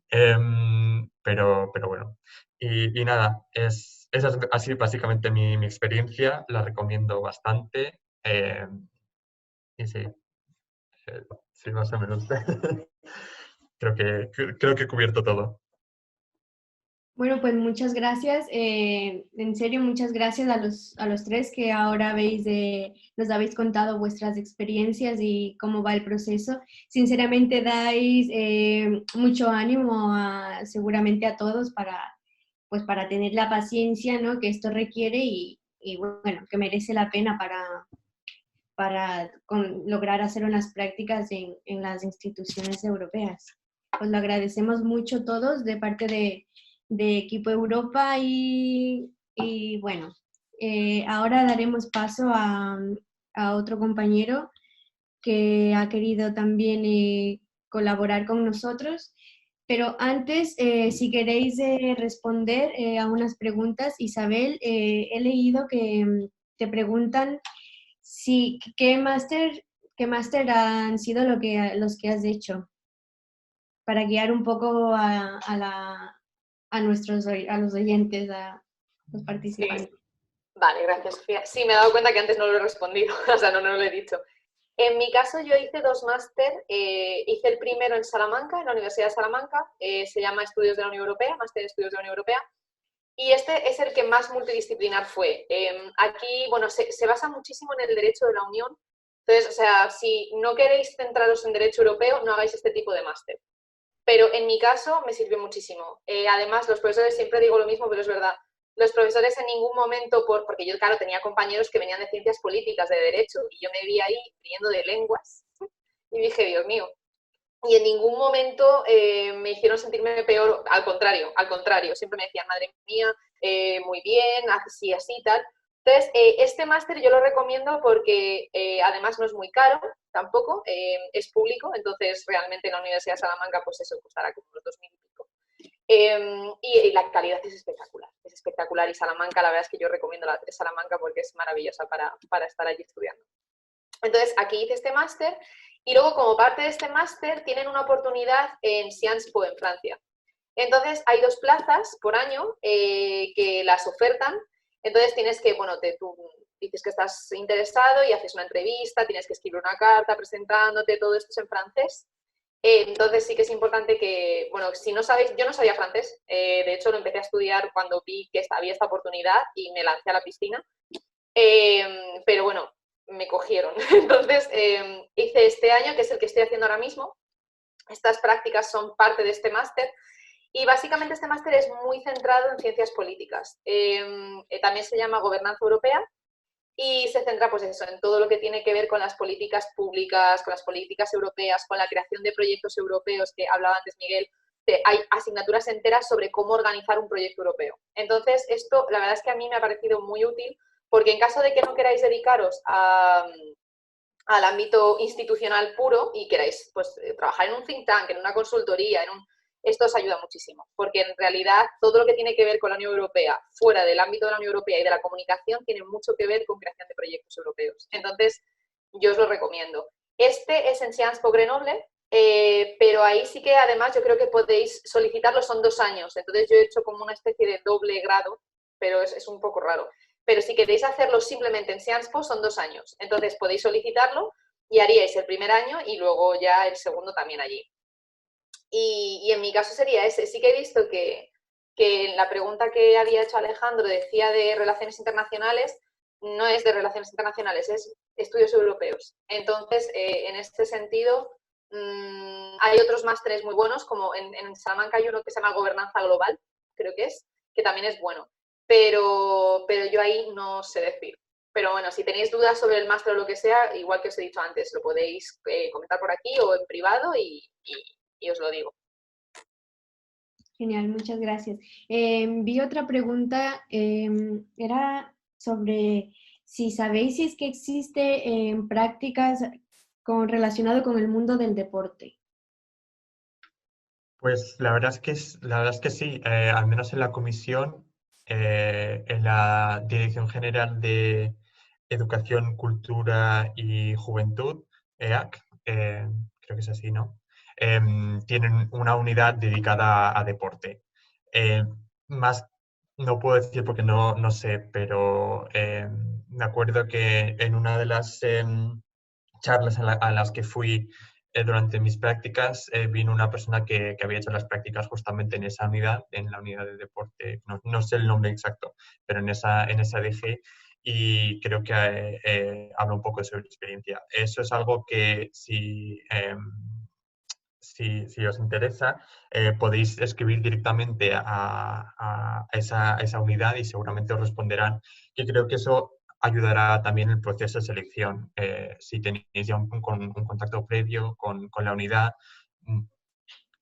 Pero bueno. Y nada, esa es así básicamente mi experiencia, la recomiendo bastante. Y sí, sí, más o menos. creo que he cubierto todo. Bueno, pues muchas gracias. En serio, muchas gracias a los tres que ahora nos habéis contado vuestras experiencias y cómo va el proceso. Sinceramente dais mucho ánimo seguramente a todos para tener la paciencia, ¿no?, que esto requiere bueno, que merece la pena para lograr hacer unas prácticas en las instituciones europeas. Pues lo agradecemos mucho todos de parte de Equipo Europa y bueno, ahora daremos paso a otro compañero que ha querido también colaborar con nosotros. Pero antes, si queréis responder a unas preguntas, Isabel, he leído que te preguntan qué máster han sido los que has hecho, para guiar un poco a los oyentes, a los participantes. Sí. Vale, gracias, Sofía. Sí, me he dado cuenta que antes no lo he respondido, o sea, no lo he dicho. En mi caso, yo hice 2 máster. Hice el primero en Salamanca, en la Universidad de Salamanca. Se llama Estudios de la Unión Europea, Máster de Estudios de la Unión Europea. Y este es el que más multidisciplinar fue. Aquí, bueno, se basa muchísimo en el derecho de la Unión. Entonces, o sea, si no queréis centraros en derecho europeo, no hagáis este tipo de máster. Pero en mi caso me sirvió muchísimo. Además, los profesores, siempre digo lo mismo, pero es verdad, los profesores en ningún momento, porque yo, claro, tenía compañeros que venían de ciencias políticas, de derecho, y yo me vi ahí viniendo de lenguas, y dije, Dios mío. Y en ningún momento me hicieron sentirme peor, al contrario, siempre me decían, madre mía, muy bien, así, así, tal. Entonces, este máster yo lo recomiendo porque además no es muy caro tampoco, es público, entonces realmente en la Universidad de Salamanca pues eso costará como unos 2.000 y pico. Y la calidad es espectacular y Salamanca, la verdad es que yo recomiendo Salamanca porque es maravillosa para estar allí estudiando. Entonces, aquí hice este máster y luego como parte de este máster tienen una oportunidad en Sciences Po, en Francia. Entonces, hay 2 plazas por año que las ofertan. Entonces, tienes que, bueno, tú dices que estás interesado y haces una entrevista, tienes que escribir una carta presentándote, todo esto es en francés. Entonces, sí que es importante que, bueno, si no sabéis, yo no sabía francés. De hecho, lo empecé a estudiar cuando vi que había esta oportunidad y me lancé a la piscina. Pero bueno, me cogieron. Entonces, hice este año, que es el que estoy haciendo ahora mismo. Estas prácticas son parte de este máster. Y básicamente este máster es muy centrado en ciencias políticas. También se llama Gobernanza Europea y se centra pues eso, en todo lo que tiene que ver con las políticas públicas, con las políticas europeas, con la creación de proyectos europeos, que hablaba antes Miguel. Hay asignaturas enteras sobre cómo organizar un proyecto europeo. Entonces, esto la verdad es que a mí me ha parecido muy útil porque en caso de que no queráis dedicaros al ámbito institucional puro y queráis pues, trabajar en un think tank, en una consultoría, esto os ayuda muchísimo, porque en realidad todo lo que tiene que ver con la Unión Europea, fuera del ámbito de la Unión Europea y de la comunicación, tiene mucho que ver con creación de proyectos europeos. Entonces, yo os lo recomiendo. Este es en Sciences Po Grenoble, pero ahí sí que además yo creo que podéis solicitarlo, son 2 años, entonces yo he hecho como una especie de doble grado, pero es un poco raro. Pero si queréis hacerlo simplemente en Sciences Po, son 2 años. Entonces podéis solicitarlo y haríais el primer año y luego ya el segundo también allí. Y en mi caso sería ese. Sí que he visto que en la pregunta que había hecho Alejandro decía de relaciones internacionales, no es de relaciones internacionales, es estudios europeos. Entonces, en este sentido, hay otros másteres muy buenos, como en Salamanca hay uno que se llama Gobernanza Global, creo que también es bueno. Pero yo ahí no sé decir. Pero bueno, si tenéis dudas sobre el máster o lo que sea, igual que os he dicho antes, lo podéis comentar por aquí o en privado y os lo digo. Genial, muchas gracias. Vi otra pregunta, era sobre si sabéis si es que existe prácticas relacionado con el mundo del deporte. Pues la verdad es que sí, al menos en la comisión, en la Dirección General de Educación, Cultura y Juventud, EAC, creo que es así, ¿no? Tienen una unidad dedicada a deporte. Más no puedo decir porque no sé, pero me acuerdo que en una de las charlas a las que fui durante mis prácticas, vino una persona que había hecho las prácticas justamente en esa unidad, en la unidad de deporte, no sé el nombre exacto, pero en esa DG, y creo que habla un poco de su experiencia. Eso es algo que si si os interesa, podéis escribir directamente a esa unidad y seguramente os responderán. Y creo que eso ayudará también el proceso de selección. Si tenéis ya un contacto previo con la unidad,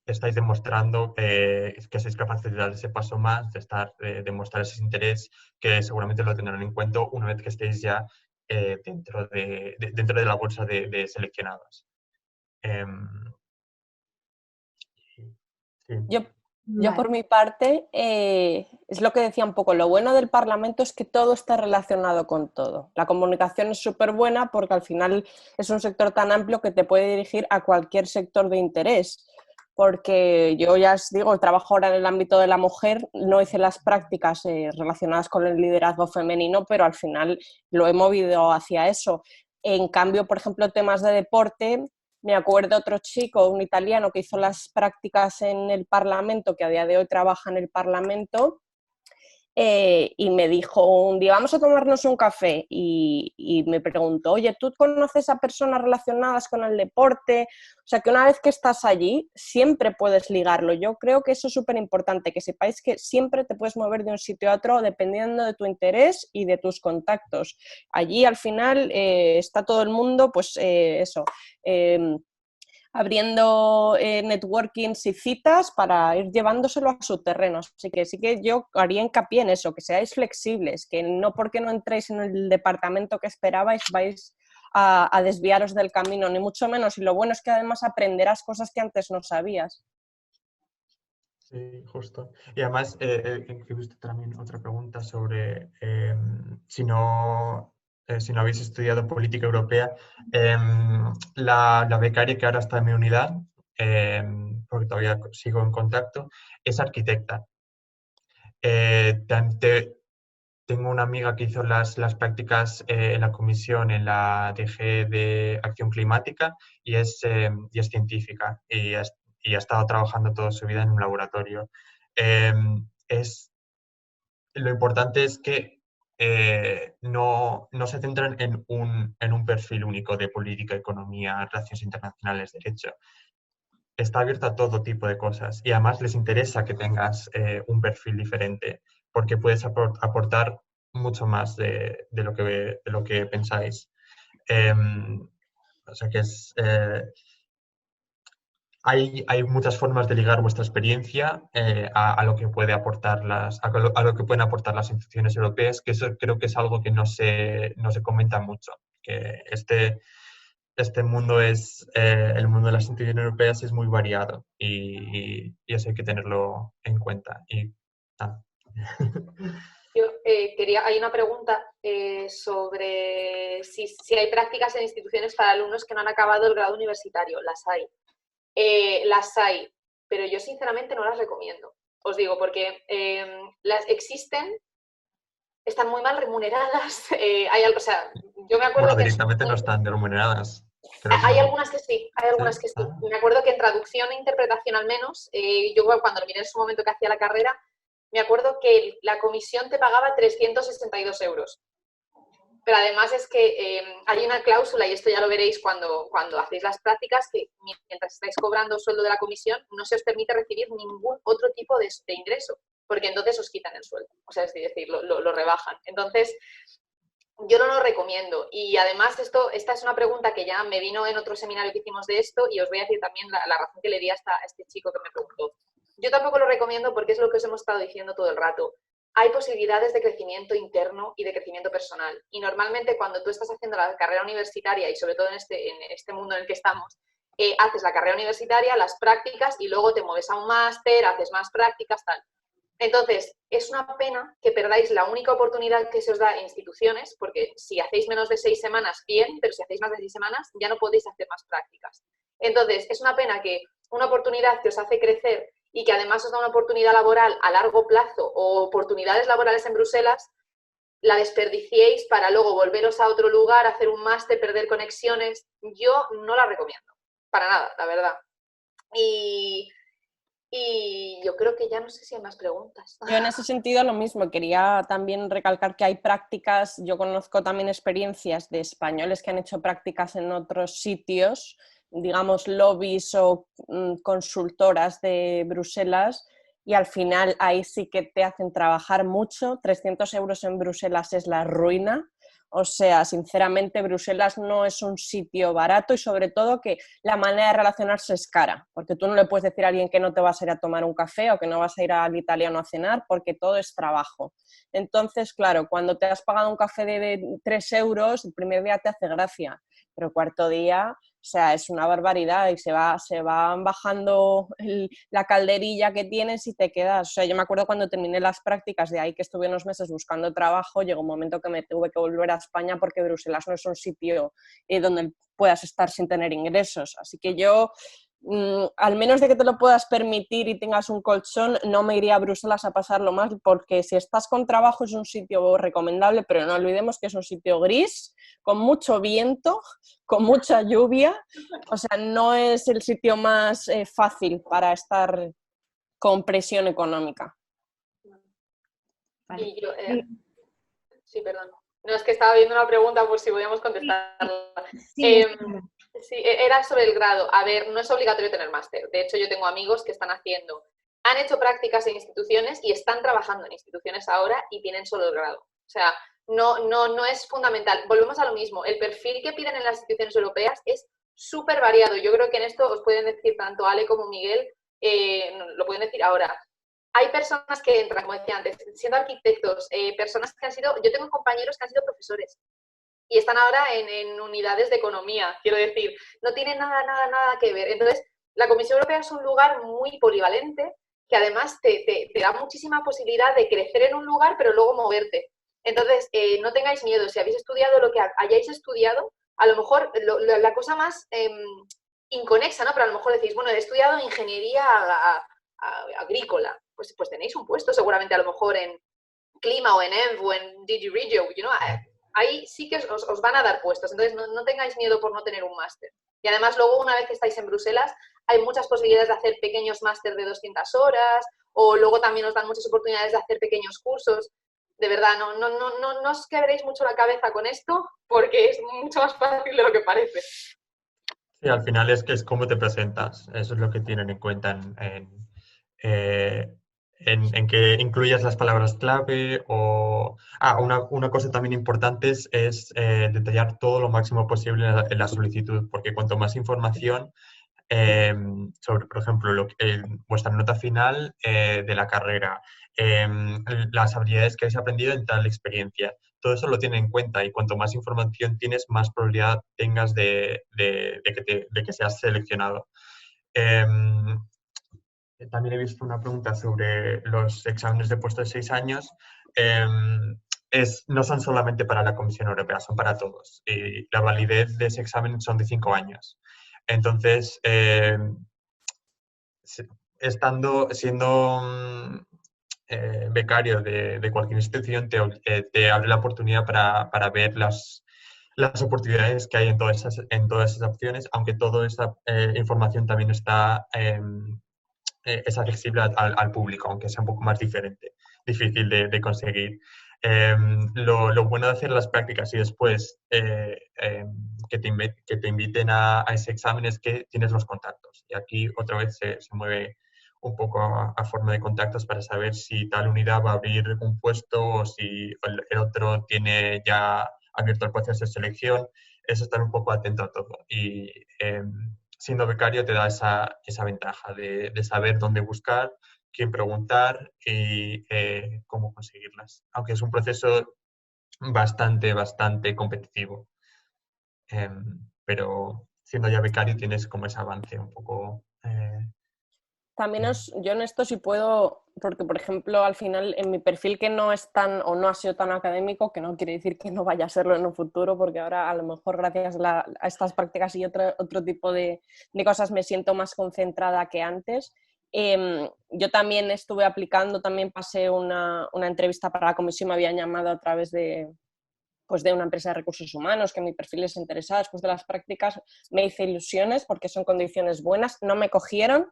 estáis demostrando que sois capaces de dar ese paso más, de mostrar ese interés, que seguramente lo tendrán en cuenta una vez que estéis ya dentro de la bolsa de seleccionados. Sí. Yo por mi parte, es lo que decía un poco, lo bueno del Parlamento es que todo está relacionado con todo. La comunicación es súper buena porque al final es un sector tan amplio que te puede dirigir a cualquier sector de interés. Porque yo ya os digo, trabajo ahora en el ámbito de la mujer, no hice las prácticas relacionadas con el liderazgo femenino, pero al final lo he movido hacia eso. En cambio, por ejemplo, temas de deporte, me acuerdo otro chico, un italiano, que hizo las prácticas en el Parlamento, que a día de hoy trabaja en el Parlamento, y me dijo un día, vamos a tomarnos un café, y me preguntó, oye, ¿tú conoces a personas relacionadas con el deporte? O sea, que una vez que estás allí, siempre puedes ligarlo. Yo creo que eso es súper importante, que sepáis que siempre te puedes mover de un sitio a otro dependiendo de tu interés y de tus contactos. Allí, al final, está todo el mundo, pues abriendo networkings y citas para ir llevándoselo a su terreno. Así que sí que yo haría hincapié en eso, que seáis flexibles, que no porque no entréis en el departamento que esperabais vais a desviaros del camino, ni mucho menos. Y lo bueno es que además aprenderás cosas que antes no sabías. Sí, justo. Y además, he visto también otra pregunta sobre si no habéis estudiado política europea, la becaria que ahora está en mi unidad, porque todavía sigo en contacto, es arquitecta. Tengo una amiga que hizo las prácticas en la comisión, en la DG de Acción Climática, y es científica y ha estado trabajando toda su vida en un laboratorio. Lo importante es que no se centran en un perfil único de política, economía, relaciones internacionales, derecho. Está abierto a todo tipo de cosas y además les interesa que tengas un perfil diferente porque puedes aportar mucho más de lo que pensáis. O sea que hay muchas formas de ligar vuestra experiencia a lo que puede aportar a lo que pueden aportar las instituciones europeas, que eso creo que es algo que no se comenta mucho, que este mundo el mundo de las instituciones europeas es muy variado y eso hay que tenerlo en cuenta. Yo hay una pregunta sobre si hay prácticas en instituciones para alumnos que no han acabado el grado universitario. Las hay, pero yo sinceramente no las recomiendo. Os digo, porque las existen, están muy mal remuneradas. Hay algo, o sea, yo me acuerdo Bueno, que directamente no están remuneradas. Creo que hay no. algunas que sí, hay algunas que sí. Ah. Me acuerdo que en traducción e interpretación al menos, yo cuando lo miré en su momento que hacía la carrera, me acuerdo que la comisión te pagaba 362 euros. Pero además es que hay una cláusula, y esto ya lo veréis cuando hacéis las prácticas, que mientras estáis cobrando sueldo de la comisión, no se os permite recibir ningún otro tipo de ingreso, porque entonces os quitan el sueldo, o sea, es decir, lo rebajan. Entonces, yo no lo recomiendo. Y además esta es una pregunta que ya me vino en otro seminario que hicimos de esto, y os voy a decir también la razón que le di a este chico que me preguntó. Yo tampoco lo recomiendo porque es lo que os hemos estado diciendo todo el rato. Hay posibilidades de crecimiento interno y de crecimiento personal. Y normalmente cuando tú estás haciendo la carrera universitaria, y sobre todo en este mundo en el que estamos, haces la carrera universitaria, las prácticas, y luego te mueves a un máster, haces más prácticas, tal. Entonces, es una pena que perdáis la única oportunidad que se os da en instituciones, porque si hacéis menos de 6 semanas, bien, pero si hacéis más de 6 semanas, ya no podéis hacer más prácticas. Entonces, es una pena que una oportunidad que os hace crecer y que además os da una oportunidad laboral a largo plazo o oportunidades laborales en Bruselas, la desperdiciéis para luego volveros a otro lugar, hacer un máster, perder conexiones. Yo no la recomiendo, para nada, la verdad. Y yo creo que ya no sé si hay más preguntas. Yo en ese sentido lo mismo, quería también recalcar que hay prácticas, yo conozco también experiencias de españoles que han hecho prácticas en otros sitios digamos, lobbies o consultoras de Bruselas, y al final ahí sí que te hacen trabajar mucho. 300 euros en Bruselas es la ruina. O sea, sinceramente, Bruselas no es un sitio barato, y sobre todo que la manera de relacionarse es cara, porque tú no le puedes decir a alguien que no te vas a ir a tomar un café o que no vas a ir al italiano a cenar, porque todo es trabajo. Entonces, claro, cuando te has pagado un café de 3 euros, el primer día te hace gracia, pero el cuarto día, o sea, es una barbaridad, y se va bajando la calderilla que tienes y te quedas. O sea, yo me acuerdo cuando terminé las prácticas, de ahí que estuve unos meses buscando trabajo, llegó un momento que me tuve que volver a España porque Bruselas no es un sitio donde puedas estar sin tener ingresos. Así que yo, al menos de que te lo puedas permitir y tengas un colchón, no me iría a Bruselas a pasarlo mal, porque si estás con trabajo es un sitio recomendable, pero no olvidemos que es un sitio gris, con mucho viento, con mucha lluvia. O sea, no es el sitio más fácil para estar con presión económica. Vale. Y yo, sí, perdón. No, es que estaba viendo una pregunta por si podíamos contestarla. Sí, Sí, era sobre el grado. A ver, no es obligatorio tener máster. De hecho, yo tengo amigos que han hecho prácticas en instituciones y están trabajando en instituciones ahora y tienen solo el grado. O sea, no es fundamental. Volvemos a lo mismo. El perfil que piden en las instituciones europeas es súper variado. Yo creo que en esto os pueden decir tanto Ale como Miguel, lo pueden decir ahora. Hay personas que entran, como decía antes, siendo arquitectos, personas que han sido, yo tengo compañeros que han sido profesores y están ahora en unidades de economía, quiero decir, no tiene nada que ver. Entonces, la Comisión Europea es un lugar muy polivalente que además te da muchísima posibilidad de crecer en un lugar, pero luego moverte. Entonces, no tengáis miedo, si habéis estudiado lo que hayáis estudiado, a lo mejor la cosa más inconexa, ¿no? Pero a lo mejor decís, bueno, he estudiado ingeniería agrícola, pues tenéis un puesto seguramente a lo mejor en Clima o en ENV o en DigiRegio, ahí sí que os van a dar puestos. Entonces, no tengáis miedo por no tener un máster. Y además, luego, una vez que estáis en Bruselas, hay muchas posibilidades de hacer pequeños máster de 200 horas, o luego también os dan muchas oportunidades de hacer pequeños cursos. De verdad, no os quebréis mucho la cabeza con esto, porque es mucho más fácil de lo que parece. Sí, al final es que es cómo te presentas. Eso es lo que tienen en cuenta en que incluyas las palabras clave o... una cosa también importante es detallar todo lo máximo posible en la solicitud, porque cuanto más información sobre, por ejemplo, vuestra nota final de la carrera, las habilidades que habéis aprendido en tal experiencia, todo eso lo tiene en cuenta, y cuanto más información tienes, más probabilidad tengas de que seas seleccionado. También he visto una pregunta sobre los exámenes de puesto de 6 años. No son solamente para la Comisión Europea, son para todos. Y la validez de ese examen son de 5 años. Entonces, siendo becario de cualquier institución, te abre la oportunidad para ver las oportunidades que hay en todas esas opciones, aunque toda esa información también es accesible al público, aunque sea un poco más difícil de conseguir. Lo bueno de hacer las prácticas y después que te inviten a ese examen es que tienes los contactos. Y aquí otra vez se mueve un poco a forma de contactos para saber si tal unidad va a abrir un puesto o si el otro tiene ya abierto el proceso de selección. Es estar un poco atento a todo. Y siendo becario te da esa ventaja de saber dónde buscar, quién preguntar y cómo conseguirlas. Aunque es un proceso bastante competitivo. Pero siendo ya becario tienes como ese avance un poco... También yo en esto sí puedo, porque por ejemplo al final en mi perfil, que no es tan o no ha sido tan académico, que no quiere decir que no vaya a serlo en un futuro, porque ahora a lo mejor gracias a estas prácticas y otro tipo de cosas me siento más concentrada que antes. Yo también estuve aplicando, también pasé una entrevista para la comisión, me habían llamado a través de una empresa de recursos humanos, que mi perfil les interesaba. Después de las prácticas me hice ilusiones porque son condiciones buenas, no me cogieron.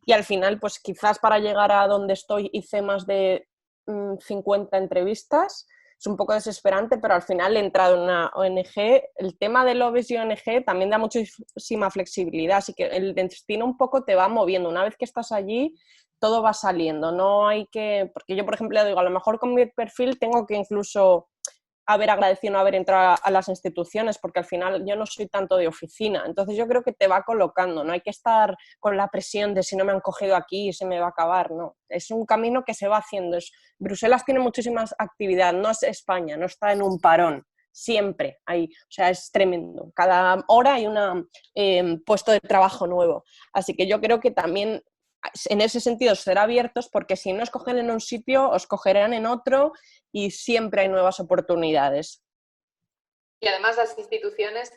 Y al final, pues quizás para llegar a donde estoy hice más de 50 entrevistas es un poco desesperante, pero al final he entrado en una ONG. El tema de lobbies y ONG también da muchísima flexibilidad, así que el destino un poco te va moviendo. Una vez que estás allí, todo va saliendo. No hay que... Porque yo, por ejemplo, digo, a lo mejor con mi perfil tengo que incluso haber agradecido no haber entrado a las instituciones, porque al final yo no soy tanto de oficina. Entonces yo creo que te va colocando, no hay que estar con la presión de si no me han cogido aquí se me va a acabar, no. Es un camino que se va haciendo. Bruselas tiene muchísimas actividades, no es España, no está en un parón. Siempre hay, o sea, es tremendo. Cada hora hay un puesto de trabajo nuevo. Así que yo creo que también en ese sentido ser abiertos, porque si no os cogen en un sitio, os cogerán en otro y siempre hay nuevas oportunidades. Y además las instituciones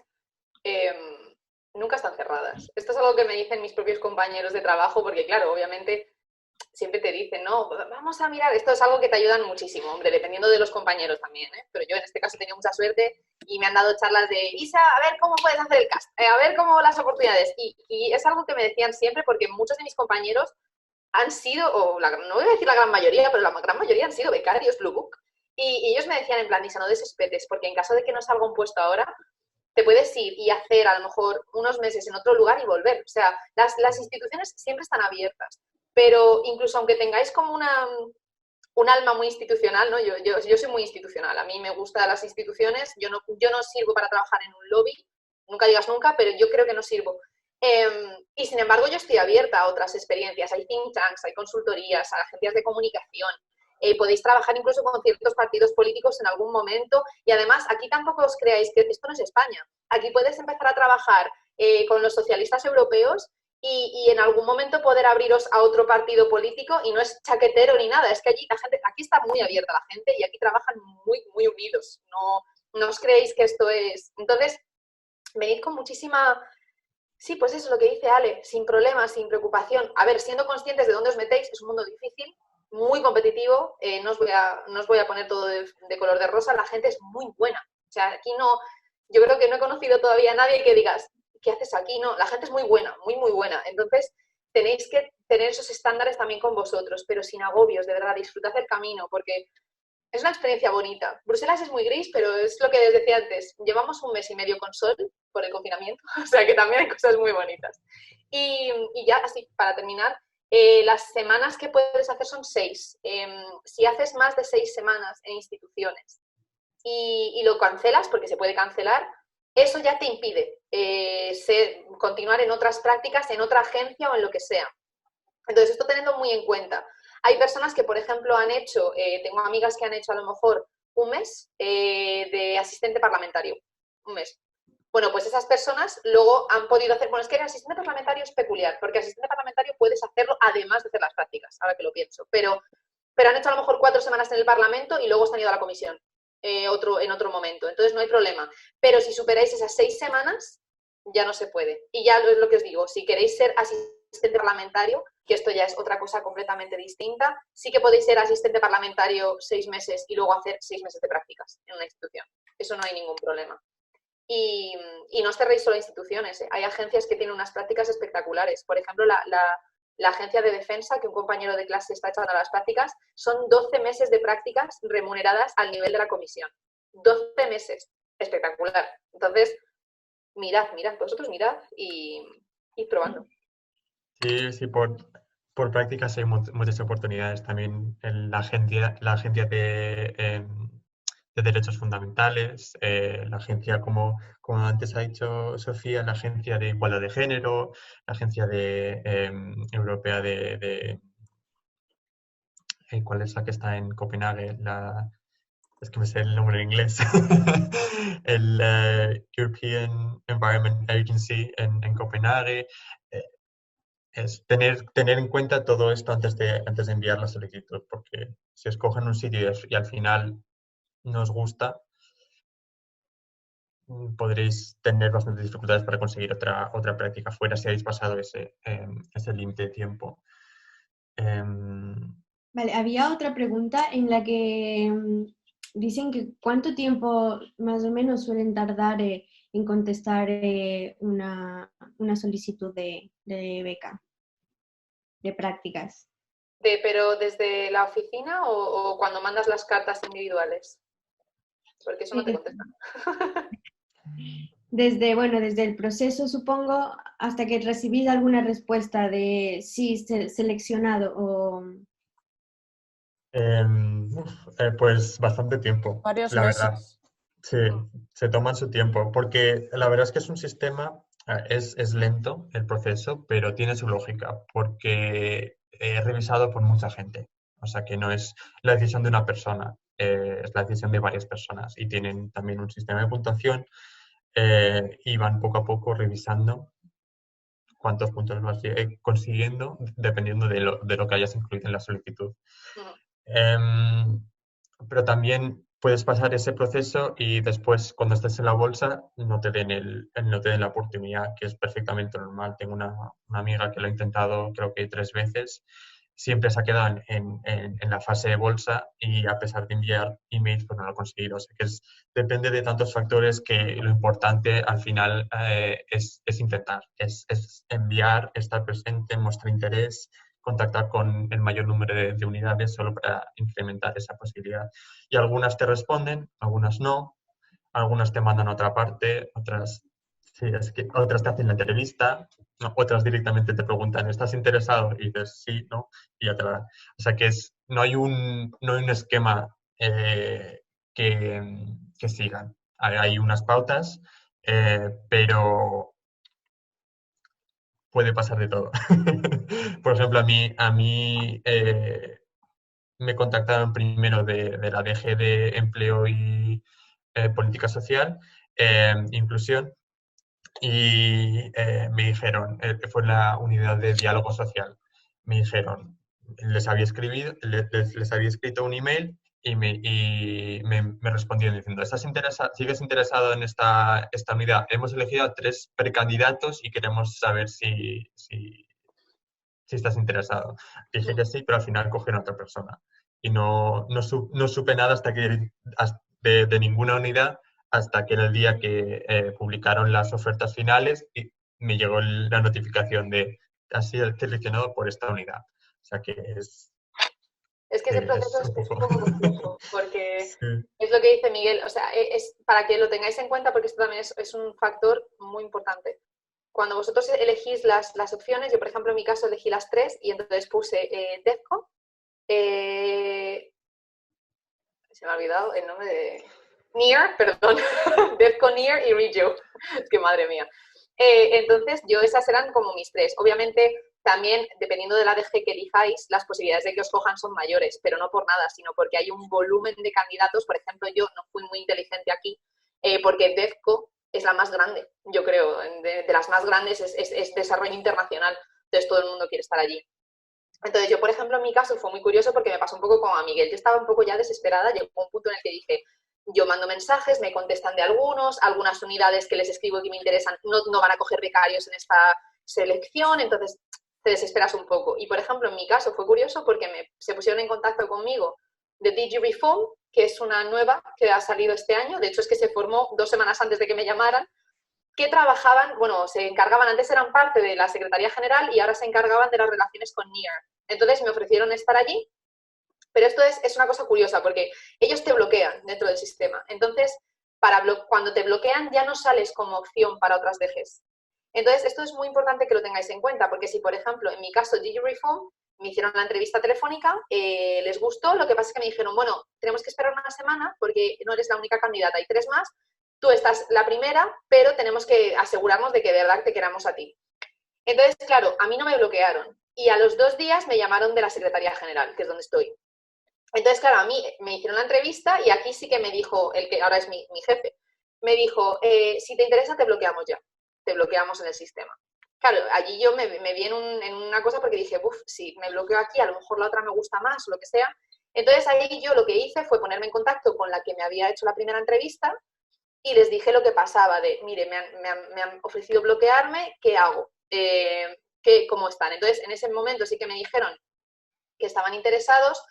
nunca están cerradas. Esto es algo que me dicen mis propios compañeros de trabajo, porque claro, obviamente siempre te dicen, no, vamos a mirar, esto es algo que te ayudan muchísimo, hombre, dependiendo de los compañeros también, ¿eh? Pero yo en este caso he tenido mucha suerte y me han dado charlas de, Isa, a ver cómo puedes hacer el cast, a ver cómo las oportunidades. Y es algo que me decían siempre, porque muchos de mis compañeros han sido, no voy a decir la gran mayoría, pero la gran mayoría han sido becarios Blue Book. Y ellos me decían en plan, Isa, no desesperes, porque en caso de que no salga un puesto ahora, te puedes ir y hacer a lo mejor unos meses en otro lugar y volver. O sea, las instituciones siempre están abiertas, pero incluso aunque tengáis como un alma muy institucional, ¿no? Yo soy muy institucional, a mí me gustan las instituciones, yo no sirvo para trabajar en un lobby, nunca digas nunca, pero yo creo que no sirvo. Y sin embargo yo estoy abierta a otras experiencias, hay think tanks, hay consultorías, hay agencias de comunicación, podéis trabajar incluso con ciertos partidos políticos en algún momento, y además aquí tampoco os creáis que esto no es España, aquí puedes empezar a trabajar con los socialistas europeos y en algún momento poder abriros a otro partido político, y no es chaquetero ni nada, es que allí la gente, aquí está muy abierta la gente y aquí trabajan muy, muy unidos, no os creéis que esto es... Entonces, venid con muchísima... Sí, pues eso es lo que dice Ale, sin problemas, sin preocupación. A ver, siendo conscientes de dónde os metéis, es un mundo difícil, muy competitivo, no os voy a poner todo de color de rosa, la gente es muy buena. O sea, aquí no, yo creo que no he conocido todavía a nadie que digas, ¿qué haces aquí? No, la gente es muy buena, muy, muy buena. Entonces, tenéis que tener esos estándares también con vosotros, pero sin agobios, de verdad, disfrutad el camino, porque es una experiencia bonita. Bruselas es muy gris, pero es lo que les decía antes. Llevamos un mes y medio con sol por el confinamiento, o sea que también hay cosas muy bonitas. Y ya, así, para terminar, las semanas que puedes hacer son 6. Si haces más de 6 semanas en instituciones y lo cancelas, porque se puede cancelar, eso ya te impide continuar en otras prácticas, en otra agencia o en lo que sea. Entonces, esto teniendo muy en cuenta. Hay personas que, por ejemplo, han hecho, tengo amigas que han hecho a lo mejor un mes de asistente parlamentario, un mes. Bueno, pues esas personas luego han podido hacer, bueno, es que el asistente parlamentario es peculiar, porque asistente parlamentario puedes hacerlo además de hacer las prácticas, ahora que lo pienso, pero han hecho a lo mejor 4 semanas en el Parlamento y luego se han ido a la comisión en otro momento, entonces no hay problema. Pero si superáis esas 6 semanas, ya no se puede. Y ya es lo que os digo, si queréis ser asistente parlamentario, que esto ya es otra cosa completamente distinta, sí que podéis ser asistente parlamentario 6 meses y luego hacer 6 meses de prácticas en una institución. Eso no hay ningún problema. Y no os cerréis solo a instituciones, ¿eh? Hay agencias que tienen unas prácticas espectaculares. Por ejemplo, la agencia de defensa, que un compañero de clase está echando a las prácticas, son 12 meses de prácticas remuneradas al nivel de la comisión. 12 meses. Espectacular. Entonces, mirad, vosotros mirad y probando. Sí, por prácticas hay muchas oportunidades. También en la agencia de derechos fundamentales, la agencia, como antes ha dicho Sofía, la agencia de igualdad de género, la agencia europea ¿cuál es la que está en Copenhague? Es que me sé el nombre en inglés. El European Environment Agency en Copenhague. Es tener en cuenta todo esto antes de enviar la solicitud, porque si escogen un sitio y al final no os gusta, podréis tener bastantes dificultades para conseguir otra práctica fuera si habéis pasado ese límite de tiempo. Vale, había otra pregunta en la que dicen que cuánto tiempo más o menos suelen tardar en contestar una solicitud de beca, de prácticas. ¿Pero desde la oficina o cuando mandas las cartas individuales? Porque eso no te contestan. Desde el proceso, supongo, hasta que recibís alguna respuesta de sí, seleccionado o... Pues bastante tiempo, Varios la verdad. meses. Sí, se toman su tiempo, porque la verdad es que es un sistema, es lento el proceso, pero tiene su lógica, porque es revisado por mucha gente. O sea que no es la decisión de una persona, es la decisión de varias personas y tienen también un sistema de puntuación y van poco a poco revisando cuántos puntos vas consiguiendo dependiendo de lo que hayas incluido en la solicitud. Em, pero también puedes pasar ese proceso y después, cuando estés en la bolsa, no te den no te den la oportunidad, que es perfectamente normal. Tengo una amiga que lo ha intentado, creo que 3 veces. Siempre se ha quedado en la fase de bolsa y a pesar de enviar emails, pues no lo ha conseguido. O sea que depende de tantos factores que lo importante al final es intentar, es enviar, estar presente, mostrar interés, contactar con el mayor número de unidades solo para incrementar esa posibilidad. Y algunas te responden, algunas no, algunas te mandan a otra parte, otras, sí, es que otras te hacen la entrevista, no, otras directamente te preguntan, ¿estás interesado? Y dices sí, no, y ya te la... O sea que no hay un esquema que sigan. Hay unas pautas, pero puede pasar de todo. Por ejemplo, a mí me contactaron primero de la DG de Empleo y Política Social, Inclusión, y me dijeron, fue la unidad de diálogo social, me dijeron, les había escrito un email y me respondieron diciendo, ¿sigues interesado en esta unidad? Hemos elegido a 3 precandidatos y queremos saber si estás interesado. Dije que sí, pero al final cogieron a otra persona. Y no supe nada de ninguna unidad hasta que era el día que publicaron las ofertas finales y me llegó la notificación de has sido seleccionado por esta unidad. O sea que Es que ese proceso es un es un poco... poco complejo, porque Sí. es lo que dice Miguel, o sea, es para que lo tengáis en cuenta, porque esto también es un factor muy importante. Cuando vosotros elegís las opciones, yo por ejemplo en mi caso elegí las 3 y entonces puse DEFCO, se me ha olvidado el nombre de... NEAR, perdón, DEFCO, NEAR y Regio, es que madre mía. Entonces yo esas eran como mis 3. Obviamente también, dependiendo de la DG que elijáis, las posibilidades de que os cojan son mayores, pero no por nada, sino porque hay un volumen de candidatos. Por ejemplo, yo no fui muy inteligente aquí, porque DEFCO es la más grande, yo creo, de las más grandes es desarrollo internacional, entonces todo el mundo quiere estar allí. Entonces yo, por ejemplo, en mi caso fue muy curioso porque me pasó un poco como a Miguel, yo estaba un poco ya desesperada, llegó un punto en el que dije, yo mando mensajes, me contestan de algunas unidades que les escribo y que me interesan no van a coger becarios en esta selección, entonces te desesperas un poco. Y, por ejemplo, en mi caso fue curioso porque se pusieron en contacto conmigo de DigiReform, que es una nueva que ha salido este año, de hecho es que se formó 2 semanas antes de que me llamaran, que trabajaban, bueno, se encargaban, antes eran parte de la Secretaría General y ahora se encargaban de las relaciones con NEAR. Entonces me ofrecieron estar allí, pero esto es una cosa curiosa porque ellos te bloquean dentro del sistema. Entonces, cuando te bloquean ya no sales como opción para otras DGs. Entonces, esto es muy importante que lo tengáis en cuenta, porque si, por ejemplo, en mi caso, DigiReform, me hicieron la entrevista telefónica, les gustó, lo que pasa es que me dijeron, bueno, tenemos que esperar una semana porque no eres la única candidata, hay 3 más, tú estás la primera, pero tenemos que asegurarnos de que de verdad te queramos a ti. Entonces, claro, a mí no me bloquearon y a los 2 días me llamaron de la Secretaría General, que es donde estoy. Entonces, claro, a mí me hicieron la entrevista y aquí sí que me dijo, el que ahora es mi jefe, me dijo, si te interesa te bloqueamos ya, te bloqueamos en el sistema. Claro, allí yo me vi en una cosa porque dije, si me bloqueo aquí, a lo mejor la otra me gusta más o lo que sea. Entonces ahí yo lo que hice fue ponerme en contacto con la que me había hecho la primera entrevista y les dije lo que pasaba de, mire, me han ofrecido bloquearme, ¿qué hago? ¿Cómo están? Entonces, en ese momento sí que me dijeron que estaban interesados,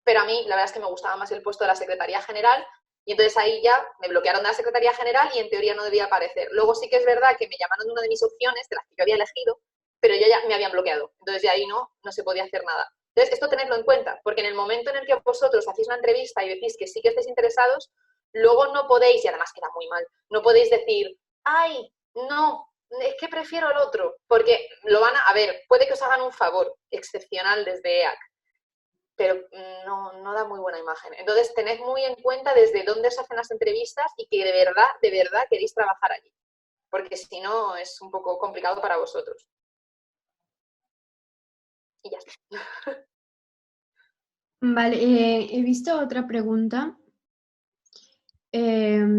pero a mí la verdad es que me gustaba más el puesto de la Secretaría General y entonces ahí ya me bloquearon de la Secretaría General y en teoría no debía aparecer. Luego sí que es verdad que me llamaron de una de mis opciones, de las que yo había elegido, pero ya me habían bloqueado. Entonces ya ahí no se podía hacer nada. Entonces esto tenedlo en cuenta, porque en el momento en el que vosotros hacéis una entrevista y decís que sí que estáis interesados, luego no podéis, y además queda muy mal, no podéis decir, ay, no, es que prefiero el otro, porque lo van a ver, puede que os hagan un favor excepcional desde EAC, pero no da muy buena imagen. Entonces, tened muy en cuenta desde dónde se hacen las entrevistas y que de verdad queréis trabajar allí, porque si no es un poco complicado para vosotros. Y ya está. Vale, he visto otra pregunta. Es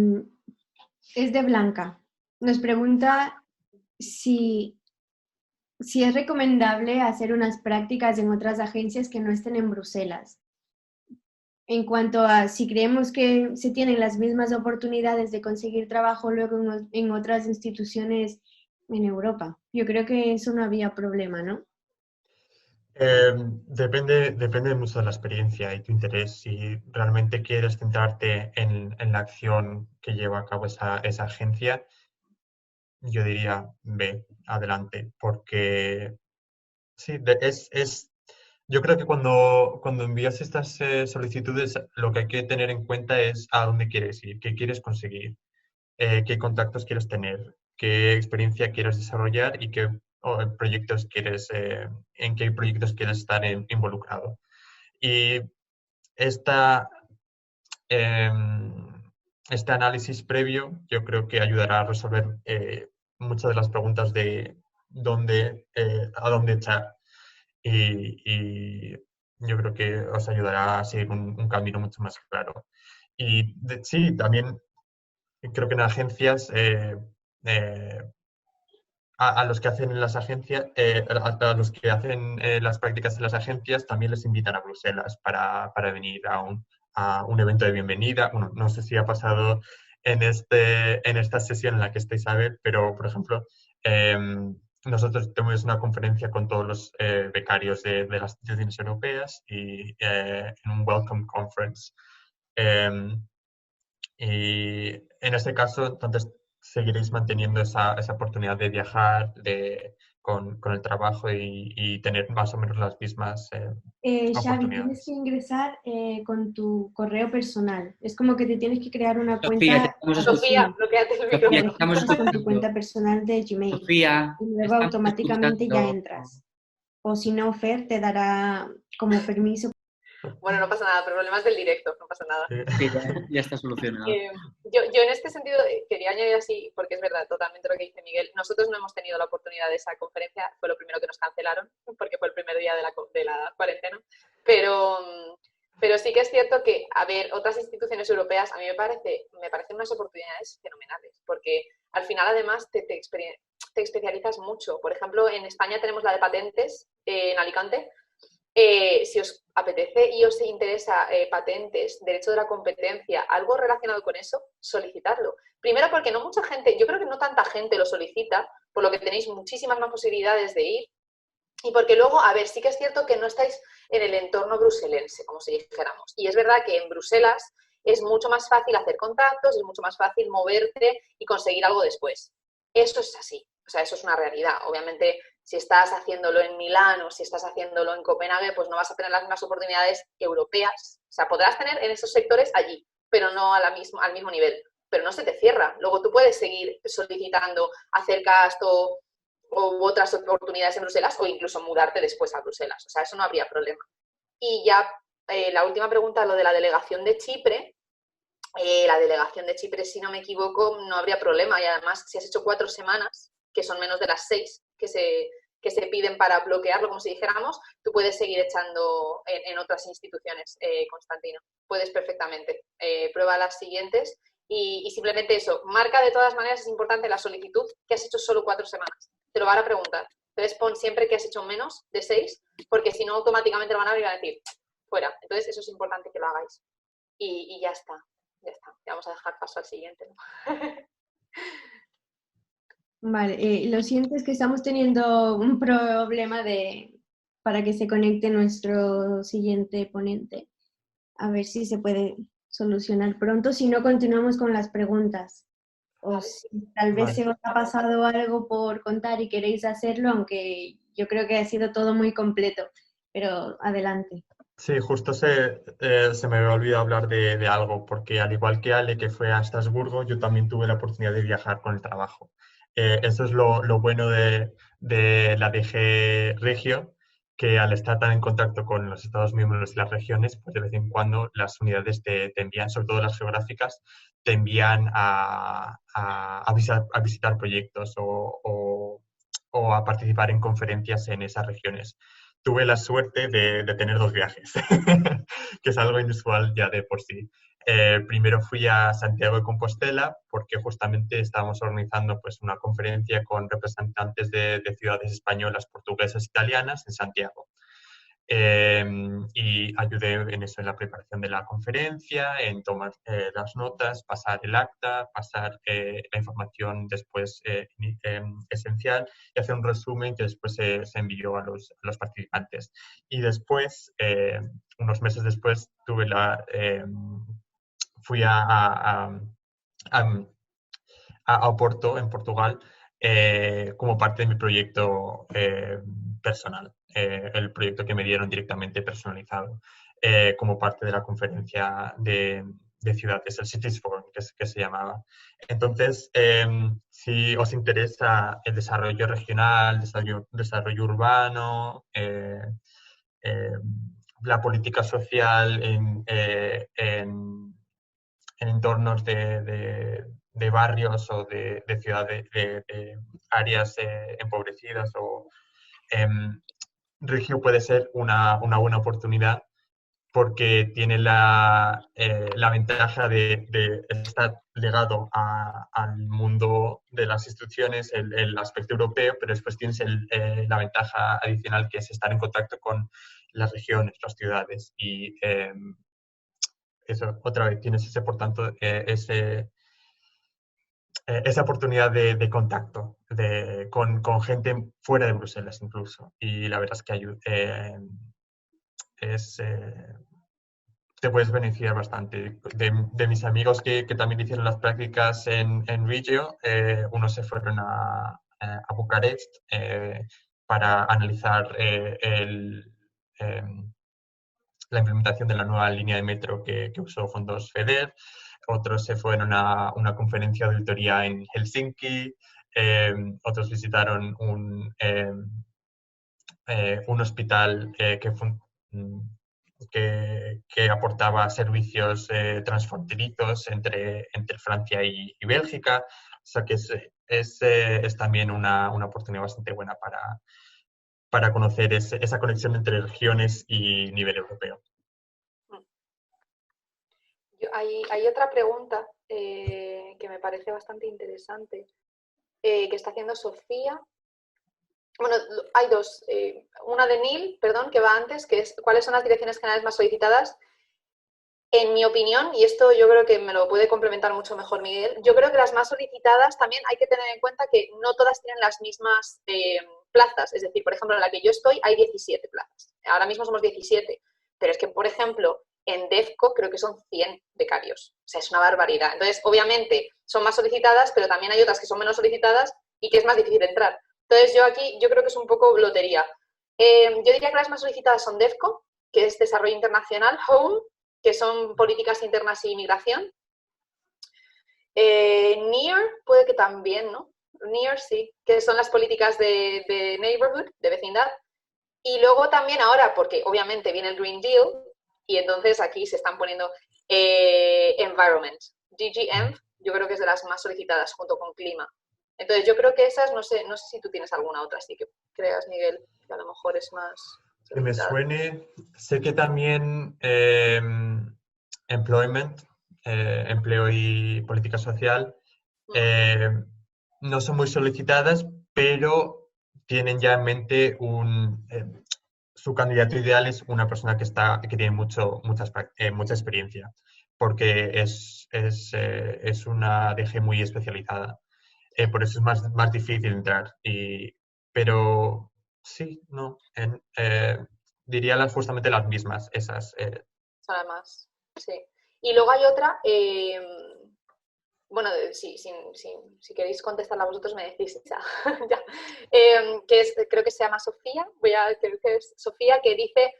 de Blanca. Nos pregunta si es recomendable hacer unas prácticas en otras agencias que no estén en Bruselas. En cuanto a si creemos que se tienen las mismas oportunidades de conseguir trabajo luego en otras instituciones en Europa. Yo creo que eso no había problema, ¿no? Depende mucho de la experiencia y tu interés. Si realmente quieres centrarte en la acción que lleva a cabo esa agencia, yo diría ve, adelante, porque sí, yo creo que cuando envías estas solicitudes, lo que hay que tener en cuenta es a dónde quieres ir, qué quieres conseguir, qué contactos quieres tener, qué experiencia quieres desarrollar y proyectos en qué proyectos quieres estar involucrado. Y esta, em, este análisis previo yo creo que ayudará a resolver muchas de las preguntas de a dónde echar. Y yo creo que os ayudará a seguir un camino mucho más claro. Y sí, también creo que en agencias, eh, a los que hacen en las agencias, a los que hacen las prácticas en las agencias, también les invitan a Bruselas para venir a un evento de bienvenida. Bueno, no sé si ha pasado en esta sesión en la que está Isabel, pero, por ejemplo, nosotros tenemos una conferencia con todos los becarios de las instituciones europeas y en un Welcome Conference. Y en este caso, entonces, seguiréis manteniendo esa oportunidad de viajar con el trabajo y tener más o menos las mismas Xavi, tienes que oportunidades. ingresar con tu correo personal. Es como que te tienes que crear una Sofía, te cuenta estamos Sofía, escuchando. bloqueate el y Sofía, te te micrófono. estamos registras con tu escuchando. cuenta personal de Gmail Sofía, y te luego estamos automáticamente ya escuchando. entras. O si no, Fer te dará como permiso. Bueno, no pasa nada, problemas del directo, no pasa nada. Sí, ya está solucionado. Yo en este sentido quería añadir así, porque es verdad totalmente lo que dice Miguel. Nosotros no hemos tenido la oportunidad de esa conferencia, fue lo primero que nos cancelaron, porque fue el primer día de la cuarentena. Pero sí que es cierto que, a ver, otras instituciones europeas a mí me parecen unas oportunidades fenomenales, porque al final además te especializas mucho. Por ejemplo, en España tenemos la de patentes en Alicante. Si os apetece y os interesa patentes, derecho de la competencia, algo relacionado con eso, solicitadlo. Primero porque no mucha gente, yo creo que no tanta gente lo solicita, por lo que tenéis muchísimas más posibilidades de ir. Y porque luego, a ver, sí que es cierto que no estáis en el entorno bruselense, como si dijéramos. Y es verdad que en Bruselas es mucho más fácil hacer contactos, es mucho más fácil moverte y conseguir algo después. Eso es así, o sea, eso es una realidad. Obviamente, si estás haciéndolo en Milán o si estás haciéndolo en Copenhague, pues no vas a tener las mismas oportunidades europeas. O sea, podrás tener en esos sectores allí, pero no al mismo nivel. Pero no se te cierra. Luego tú puedes seguir solicitando hacer gasto u otras oportunidades en Bruselas o incluso mudarte después a Bruselas. O sea, eso no habría problema. Y ya la última pregunta, lo de la delegación de Chipre. La delegación de Chipre, si no me equivoco, no habría problema. Y además, si has hecho 4 semanas, que son menos de las 6 que se piden para bloquearlo, como si dijéramos, tú puedes seguir echando en otras instituciones, Constantino. Puedes perfectamente. Prueba las siguientes y simplemente eso. Marca de todas maneras, es importante la solicitud que has hecho solo 4 semanas. Te lo van a preguntar. Entonces pon siempre que has hecho menos de 6, porque si no automáticamente lo van a abrir y van a decir fuera. Entonces eso es importante que lo hagáis. Y ya está. Ya está. Ya vamos a dejar paso al siguiente, ¿no? Vale, lo siento, es que estamos teniendo un problema para que se conecte nuestro siguiente ponente. A ver si se puede solucionar pronto, si no continuamos con las preguntas. O si tal vez se os ha pasado algo por contar y queréis hacerlo, aunque yo creo que ha sido todo muy completo, pero adelante. Sí, justo se me había olvidado hablar de algo, porque al igual que Ale, que fue a Estrasburgo, yo también tuve la oportunidad de viajar con el trabajo. Eso es lo bueno de la DG Regio, que al estar tan en contacto con los Estados miembros y las regiones, pues de vez en cuando las unidades te envían, sobre todo las geográficas, te envían a visitar proyectos o a participar en conferencias en esas regiones. Tuve la suerte de tener 2 viajes, que es algo inusual ya de por sí. Primero fui a Santiago de Compostela porque justamente estábamos organizando pues, una conferencia con representantes de ciudades españolas, portuguesas, italianas en Santiago. Y ayudé en eso, en la preparación de la conferencia, en tomar las notas, pasar el acta, pasar la información después esencial y hacer un resumen que después se envió a los participantes. Y después, unos meses después, fui a Oporto, en Portugal, como parte de mi proyecto personal, el proyecto que me dieron directamente personalizado, como parte de la conferencia de ciudades, el Cities Forum, que se llamaba. Entonces, si os interesa el desarrollo regional, desarrollo urbano, eh, la política social en entornos de barrios o de ciudades, de áreas empobrecidas Regio puede ser una buena oportunidad porque tiene la ventaja de estar ligado al mundo de las instituciones, el aspecto europeo, pero después tienes la ventaja adicional que es estar en contacto con las regiones, las ciudades y eso, otra vez tienes por tanto, esa oportunidad de contacto con gente fuera de Bruselas incluso. Y la verdad es que te puedes beneficiar bastante. De mis amigos que también hicieron las prácticas en Regio, unos se fueron a Bucarest para analizar la implementación de la nueva línea de metro que usó fondos FEDER. Otros se fueron a una conferencia de auditoría en Helsinki. Otros visitaron un hospital que aportaba servicios transfronterizos entre Francia y Bélgica. O sea que es también una oportunidad bastante buena para conocer esa conexión entre regiones y nivel europeo. Hay otra pregunta que me parece bastante interesante, que está haciendo Sofía. Bueno, hay dos. Una de Neil, perdón, que va antes, que es ¿cuáles son las direcciones generales más solicitadas? En mi opinión, y esto yo creo que me lo puede complementar mucho mejor Miguel, yo creo que las más solicitadas también hay que tener en cuenta que no todas tienen las mismas plazas. Es decir, por ejemplo, en la que yo estoy hay 17 plazas. Ahora mismo somos 17. Pero es que, por ejemplo, en DEFCO creo que son 100 becarios. O sea, es una barbaridad. Entonces, obviamente, son más solicitadas, pero también hay otras que son menos solicitadas y que es más difícil entrar. Entonces, yo creo que es un poco lotería. Yo diría que las más solicitadas son DEFCO, que es Desarrollo Internacional, Home, que son políticas internas y migración. NEAR puede que también, ¿no? NEAR sí, que son las políticas de neighborhood, de vecindad. Y luego también ahora, porque obviamente viene el Green Deal, y entonces aquí se están poniendo Environment. DGM, yo creo que es de las más solicitadas junto con Clima. Entonces yo creo que esas, no sé si tú tienes alguna otra, así que creas, Miguel, que a lo mejor es más Que me solicitada. suene, sé que también Employment, empleo y política social, no son muy solicitadas, pero tienen ya en mente su candidato ideal es una persona que tiene mucha experiencia, porque es una DG muy especializada. Por eso es más difícil entrar. Pero sí, no. Diría justamente las mismas, esas. Son las más, sí. Y luego hay otra, bueno, si queréis contestarla vosotros me decís ya, ya. Creo que se llama Sofía, creo que es Sofía, que dice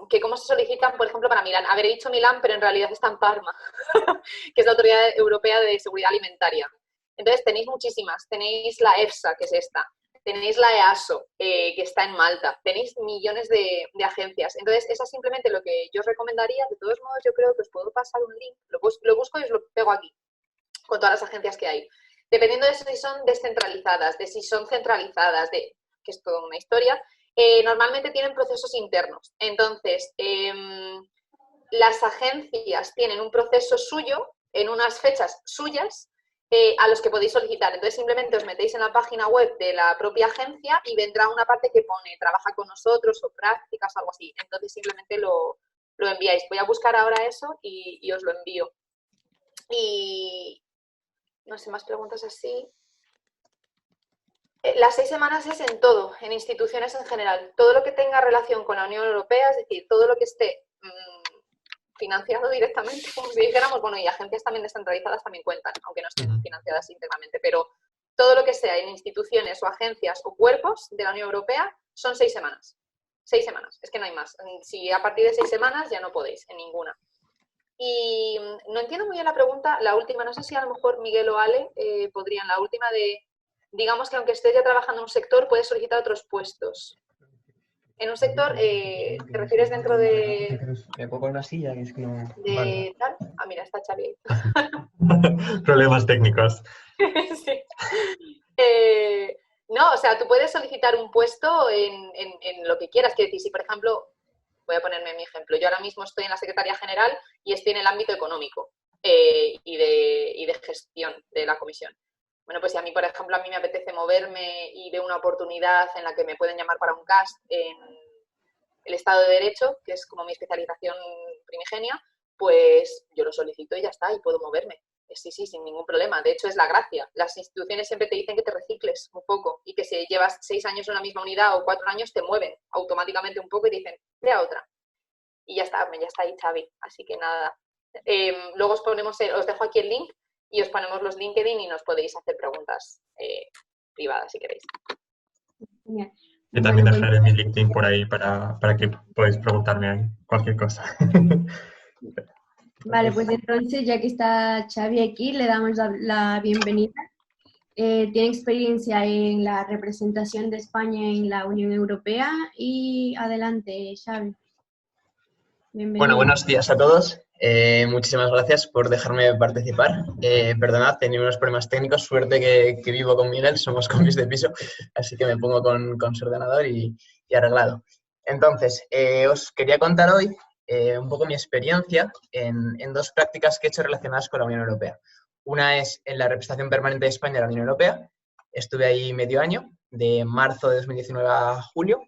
que cómo se solicitan, por ejemplo, para Milán. Habré dicho Milán, pero en realidad está en Parma, que es la Autoridad Europea de Seguridad Alimentaria. Entonces tenéis muchísimas. Tenéis la EFSA, que es esta. Tenéis la EASO, que está en Malta. Tenéis millones de agencias. Entonces, esa es simplemente lo que yo os recomendaría. De todos modos, yo creo que os puedo pasar un link. Lo busco y os lo pego aquí, con todas las agencias que hay. Dependiendo de si son descentralizadas, de si son centralizadas, que es toda una historia, normalmente tienen procesos internos. Entonces, las agencias tienen un proceso suyo, en unas fechas suyas, a los que podéis solicitar. Entonces, simplemente os metéis en la página web de la propia agencia y vendrá una parte que pone trabaja con nosotros o prácticas o algo así. Entonces, simplemente lo enviáis. Voy a buscar ahora eso y os lo envío. Y no sé, más preguntas así. Las 6 semanas es en todo, en instituciones en general. Todo lo que tenga relación con la Unión Europea, es decir, todo lo que esté financiado directamente, como si dijéramos, bueno, y agencias también descentralizadas también cuentan, aunque no estén financiadas íntegramente, pero todo lo que sea en instituciones o agencias o cuerpos de la Unión Europea son 6 semanas. 6 semanas, es que no hay más. Si a partir de 6 semanas ya no podéis, en ninguna. Y no entiendo muy bien la pregunta, la última, no sé si a lo mejor Miguel o Ale podrían, la última de, digamos que aunque estés ya trabajando en un sector, puedes solicitar otros puestos. En un sector, ¿te refieres dentro de...? Me pongo en una silla, que es que no... ¿De tal? Ah, mira, está Xavi. Problemas técnicos. Sí. No, o sea, tú puedes solicitar un puesto en lo que quieras. Quiero decir, si por ejemplo, voy a ponerme mi ejemplo, yo ahora mismo estoy en la Secretaría General y estoy en el ámbito económico y de gestión de la comisión. Bueno, pues si a mí, por ejemplo, a mí me apetece moverme y veo una oportunidad en la que me pueden llamar para un cast en el Estado de Derecho, que es como mi especialización primigenia, pues yo lo solicito y ya está, y puedo moverme. Sí, sin ningún problema. De hecho, es la gracia. Las instituciones siempre te dicen que te recicles un poco y que si llevas 6 años en una misma unidad o 4 años, te mueven automáticamente un poco y te dicen, crea otra. Y ya está ahí Xavi. Así que nada. Luego os dejo aquí el link y os ponemos los LinkedIn y nos podéis hacer preguntas privadas si queréis. Genial. Yo también Bueno, dejaré mi LinkedIn por ahí para que podáis preguntarme ahí cualquier cosa. Vale, pues entonces, ya que está Xavi aquí, le damos la bienvenida. Tiene experiencia en la representación de España en la Unión Europea y adelante, Xavi. Bienvenido. Bueno, buenos días a todos. Muchísimas gracias por dejarme participar. Perdonad, tenía unos problemas técnicos. Suerte que vivo con Miguel, somos compis de piso, así que me pongo con su ordenador y arreglado. Entonces, os quería contar hoy un poco mi experiencia en 2 prácticas que he hecho relacionadas con la Unión Europea. Una es en la representación permanente de España en la Unión Europea. Estuve ahí medio año, de marzo de 2019 a julio.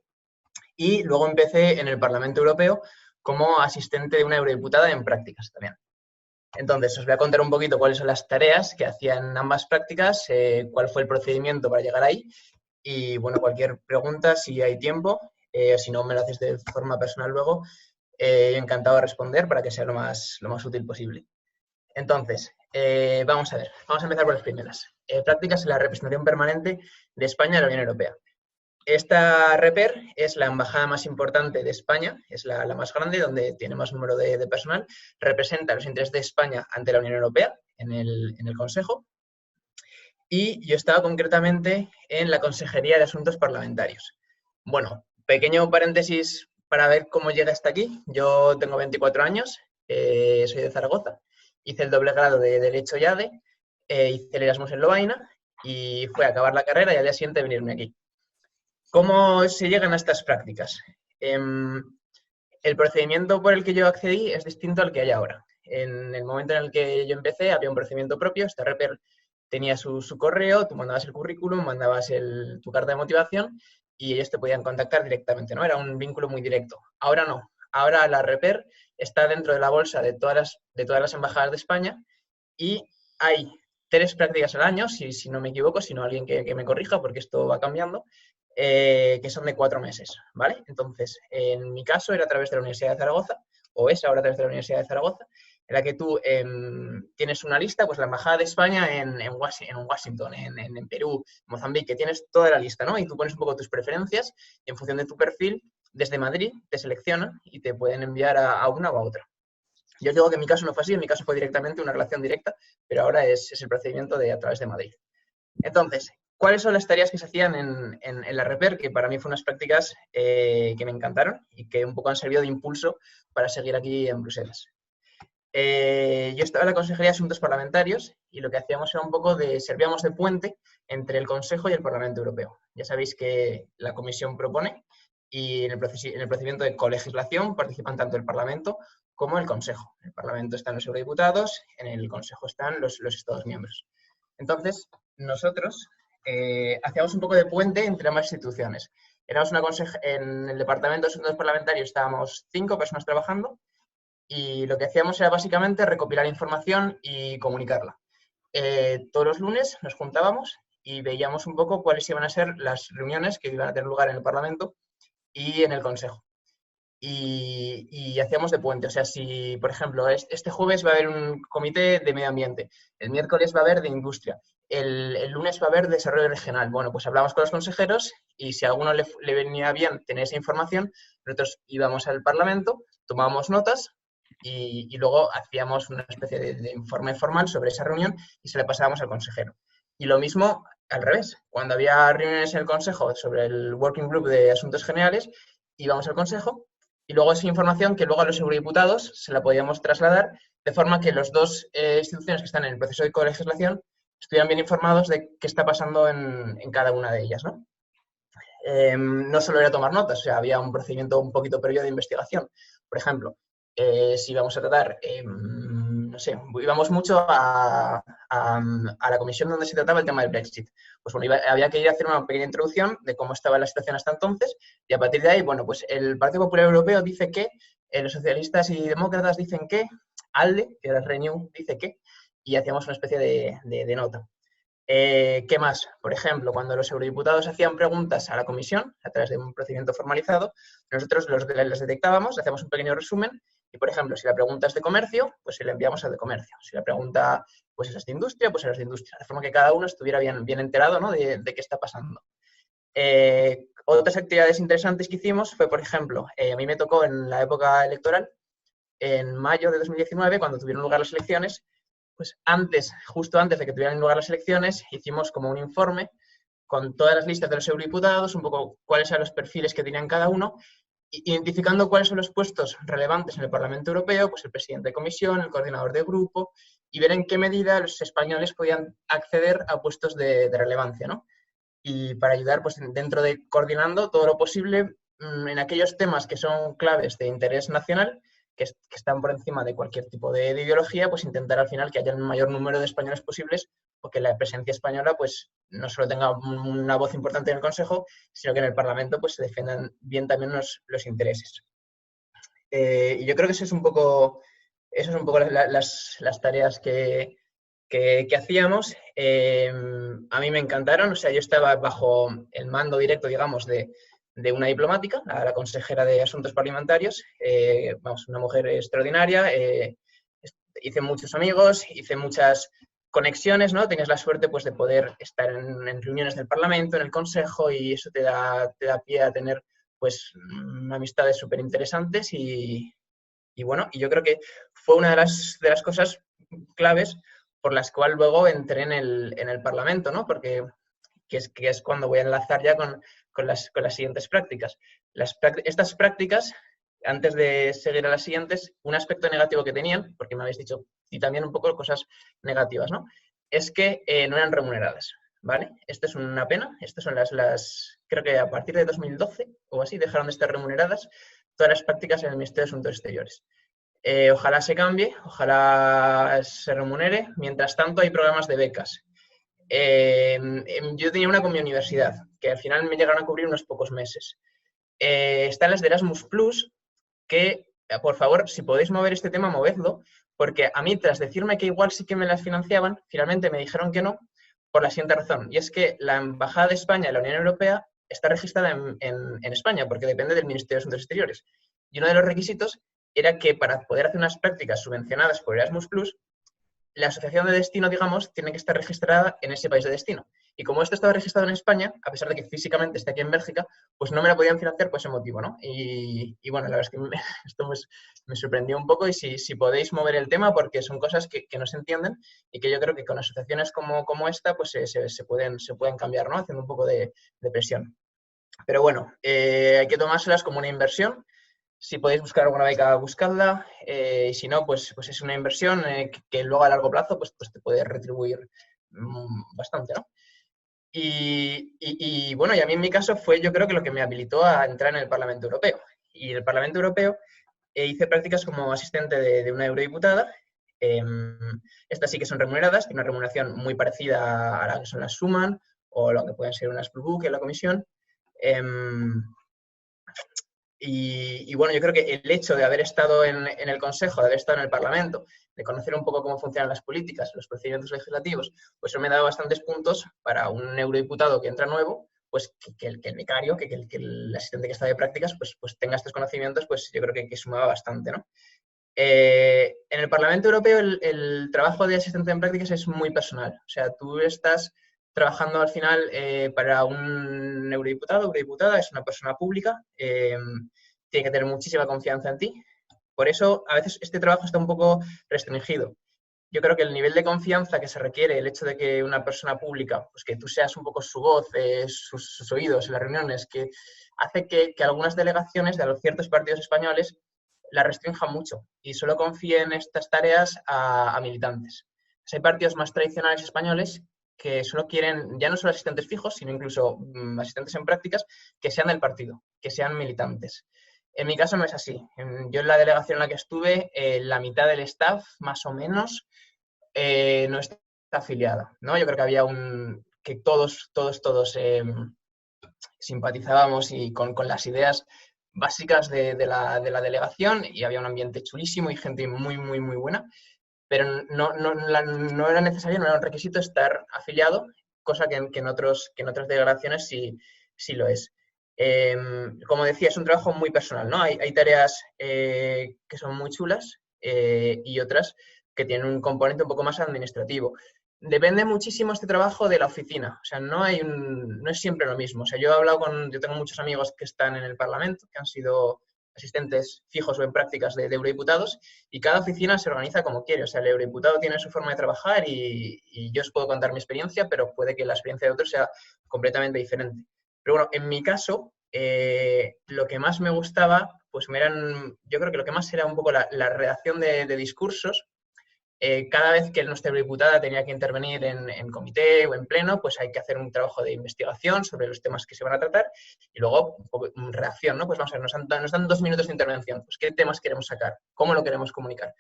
Y luego empecé en el Parlamento Europeo como asistente de una eurodiputada en prácticas también. Entonces, os voy a contar un poquito cuáles son las tareas que hacían ambas prácticas, cuál fue el procedimiento para llegar ahí y, bueno, cualquier pregunta, si hay tiempo, si no me lo haces de forma personal luego, encantado de responder para que sea lo más útil posible. Entonces, vamos a ver, vamos a empezar por las primeras. Prácticas en la representación permanente de España en la Unión Europea. Esta REPER es la embajada más importante de España, es la más grande, donde tiene más número de personal, representa los intereses de España ante la Unión Europea en el Consejo, y yo estaba concretamente en la Consejería de Asuntos Parlamentarios. Bueno, pequeño paréntesis para ver cómo llega hasta aquí. Yo tengo 24 años, soy de Zaragoza, hice el doble grado de Derecho y ADE, hice el Erasmus en Lovaina y fue a acabar la carrera y al día siguiente venirme aquí. ¿Cómo se llegan a estas prácticas? El procedimiento por el que yo accedí es distinto al que hay ahora. En el momento en el que yo empecé había un procedimiento propio, esta REPER tenía su correo, tú mandabas el currículum, mandabas tu carta de motivación y ellos te podían contactar directamente, ¿no? Era un vínculo muy directo. Ahora no. Ahora la REPER está dentro de la bolsa de todas las embajadas de España y hay 3 prácticas al año, si no me equivoco, si no alguien que me corrija porque esto va cambiando, que son de 4 meses, ¿vale? Entonces, en mi caso era a través de la Universidad de Zaragoza, o es ahora a través de la Universidad de Zaragoza, en la que tú tienes una lista, pues la Embajada de España en Washington, en Perú, Mozambique, tienes toda la lista, ¿no? Y tú pones un poco tus preferencias y en función de tu perfil, desde Madrid te seleccionan y te pueden enviar a una o a otra. Yo os digo que en mi caso no fue así, en mi caso fue directamente una relación directa, pero ahora es el procedimiento a través de Madrid. Entonces, ¿cuáles son las tareas que se hacían en la Reper? Que para mí fueron unas prácticas que me encantaron y que un poco han servido de impulso para seguir aquí en Bruselas. Yo estaba en la Consejería de Asuntos Parlamentarios y lo que hacíamos era un poco servíamos de puente entre el Consejo y el Parlamento Europeo. Ya sabéis que la Comisión propone y en el procedimiento de colegislación participan tanto el Parlamento como el Consejo. En el Parlamento están los eurodiputados, en el Consejo están los Estados miembros. Entonces, nosotros hacíamos un poco de puente entre ambas instituciones. En el Departamento de Asuntos Parlamentarios estábamos 5 personas trabajando y lo que hacíamos era básicamente recopilar información y comunicarla. Todos los lunes nos juntábamos y veíamos un poco cuáles iban a ser las reuniones que iban a tener lugar en el Parlamento y en el Consejo. Y hacíamos de puente. O sea, si, por ejemplo, este jueves va a haber un comité de medio ambiente, el miércoles va a haber de industria, el lunes va a haber desarrollo regional. Bueno, pues hablamos con los consejeros y si a alguno le venía bien tener esa información, nosotros íbamos al Parlamento, tomábamos notas y luego hacíamos una especie de informe formal sobre esa reunión y se le pasábamos al consejero. Y lo mismo al revés. Cuando había reuniones en el Consejo sobre el Working Group de Asuntos Generales, íbamos al Consejo y luego esa información que luego a los eurodiputados se la podíamos trasladar de forma que las dos instituciones que están en el proceso de colegislación estuvieran bien informados de qué está pasando en cada una de ellas, ¿no? No solo era tomar notas, o sea, había un procedimiento un poquito previo de investigación. Por ejemplo, si íbamos a tratar, no sé, íbamos mucho a la comisión donde se trataba el tema del Brexit. Pues bueno, había que ir a hacer una pequeña introducción de cómo estaba la situación hasta entonces y a partir de ahí, bueno, pues el Partido Popular Europeo dice que, los socialistas y demócratas dicen que, ALDE, que era Renew, dice que, y hacíamos una especie de nota. ¿Qué más? Por ejemplo, cuando los eurodiputados hacían preguntas a la comisión a través de un procedimiento formalizado, nosotros las detectábamos, hacíamos un pequeño resumen y, por ejemplo, si la pregunta es de comercio, pues se la enviamos al de comercio. Si la pregunta pues es de industria, pues es de industria. De forma que cada uno estuviera bien enterado, ¿no? de qué está pasando. Otras actividades interesantes que hicimos fue, por ejemplo, a mí me tocó en la época electoral, en mayo de 2019, cuando tuvieron lugar las elecciones, pues justo antes de que tuvieran lugar las elecciones, hicimos como un informe con todas las listas de los eurodiputados, un poco cuáles eran los perfiles que tenían cada uno, identificando cuáles son los puestos relevantes en el Parlamento Europeo, pues el presidente de comisión, el coordinador de grupo, y ver en qué medida los españoles podían acceder a puestos de relevancia, ¿no? Y para ayudar, pues dentro de coordinando todo lo posible en aquellos temas que son claves de interés nacional, que están por encima de cualquier tipo de ideología, pues intentar al final que haya el mayor número de españoles posibles o que la presencia española pues no solo tenga una voz importante en el Consejo, sino que en el Parlamento pues se defiendan bien también los intereses. Y yo creo que eso es un poco las tareas que hacíamos. A mí me encantaron, o sea, yo estaba bajo el mando directo, digamos, de una diplomática, la consejera de Asuntos Parlamentarios, vamos, una mujer extraordinaria, hice muchos amigos, hice muchas conexiones, ¿no? Tenías la suerte pues de poder estar en reuniones del Parlamento, en el Consejo, y eso te da pie a tener pues amistades súper interesantes y bueno, y yo creo que fue una de las cosas claves por las cuales luego entré en el Parlamento, ¿no? Porque que es cuando voy a enlazar ya con las siguientes prácticas. Estas prácticas, antes de seguir a las siguientes, un aspecto negativo que tenían, porque me habéis dicho, y también un poco cosas negativas, ¿no? Es que no eran remuneradas, ¿vale? Esto es una pena. Estas son creo que a partir de 2012 o así dejaron de estar remuneradas todas las prácticas en el Ministerio de Asuntos Exteriores. Ojalá se cambie, ojalá se remunere. Mientras tanto, hay programas de becas. Yo tenía una con mi universidad, que al final me llegaron a cubrir unos pocos meses. Están las de Erasmus Plus, que, por favor, si podéis mover este tema, movedlo, porque a mí, tras decirme que igual sí que me las financiaban, finalmente me dijeron que no, por la siguiente razón, y es que la Embajada de España en la Unión Europea está registrada en España, porque depende del Ministerio de Asuntos Exteriores. Y uno de los requisitos era que para poder hacer unas prácticas subvencionadas por Erasmus+, la asociación de destino, digamos, tiene que estar registrada en ese país de destino. Y como esto estaba registrado en España, a pesar de que físicamente esté aquí en Bélgica, pues no me la podían financiar por ese motivo, ¿no? Y bueno, la verdad es que esto pues, me sorprendió un poco y si podéis mover el tema, porque son cosas que no se entienden y que yo creo que con asociaciones como esta, pues se pueden cambiar, ¿no? Haciendo un poco de presión. Pero bueno, hay que tomárselas como una inversión. Si podéis buscar alguna beca, buscadla. Y si no, pues es una inversión que luego a largo plazo pues te puede retribuir bastante, ¿no? Y bueno, y a mí en mi caso fue yo creo que lo que me habilitó a entrar en el Parlamento Europeo. Y en el Parlamento Europeo hice prácticas como asistente de una eurodiputada. Estas sí que son remuneradas, tienen una remuneración muy parecida a la que son las Schuman o lo que pueden ser unas Blue Book en la comisión. Y bueno, yo creo que el hecho de haber estado en el Consejo, de haber estado en el Parlamento, de conocer un poco cómo funcionan las políticas, los procedimientos legislativos, pues eso me da bastantes puntos para un eurodiputado que entra nuevo, pues que el becario, que el asistente que está de prácticas, pues tenga estos conocimientos, pues yo creo que sumaba bastante, ¿no? En el Parlamento Europeo el trabajo de asistente en prácticas es muy personal. O sea, tú estás trabajando al final para un eurodiputado, eurodiputada, es una persona pública, tiene que tener muchísima confianza en ti. Por eso, a veces este trabajo está un poco restringido. Yo creo que el nivel de confianza que se requiere, el hecho de que una persona pública, pues que tú seas un poco su voz, sus oídos en las reuniones, que hace que algunas delegaciones de ciertos partidos españoles la restrinjan mucho y solo confíen estas tareas a militantes. Hay partidos más tradicionales españoles que solo quieren, ya no solo asistentes fijos, sino incluso asistentes en prácticas, que sean del partido, que sean militantes. En mi caso no es así. Yo en la delegación en la que estuve, la mitad del staff, más o menos, no está afiliada, ¿no? Yo creo que había que todos simpatizábamos y con las ideas básicas de la delegación y había un ambiente chulísimo y gente muy, muy, muy buena. Pero no era necesario, no era un requisito estar afiliado, cosa que en otras delegaciones sí lo es. Como decía, es un trabajo muy personal, ¿no? Hay tareas que son muy chulas y otras que tienen un componente un poco más administrativo. Depende muchísimo este trabajo de la oficina, o sea, no es siempre lo mismo. O sea, yo tengo muchos amigos que están en el Parlamento, que han sido asistentes fijos o en prácticas de eurodiputados, y cada oficina se organiza como quiere. O sea, el eurodiputado tiene su forma de trabajar y yo os puedo contar mi experiencia, pero puede que la experiencia de otros sea completamente diferente. Pero bueno, en mi caso, lo que más me gustaba, pues yo creo que lo que más era un poco la redacción de discursos. Cada vez que nuestra eurodiputada tenía que intervenir en comité o en pleno, pues hay que hacer un trabajo de investigación sobre los temas que se van a tratar y luego reacción, ¿no? Pues vamos a ver, nos dan 2 minutos de intervención. Pues, ¿qué temas queremos sacar? ¿Cómo lo queremos comunicar?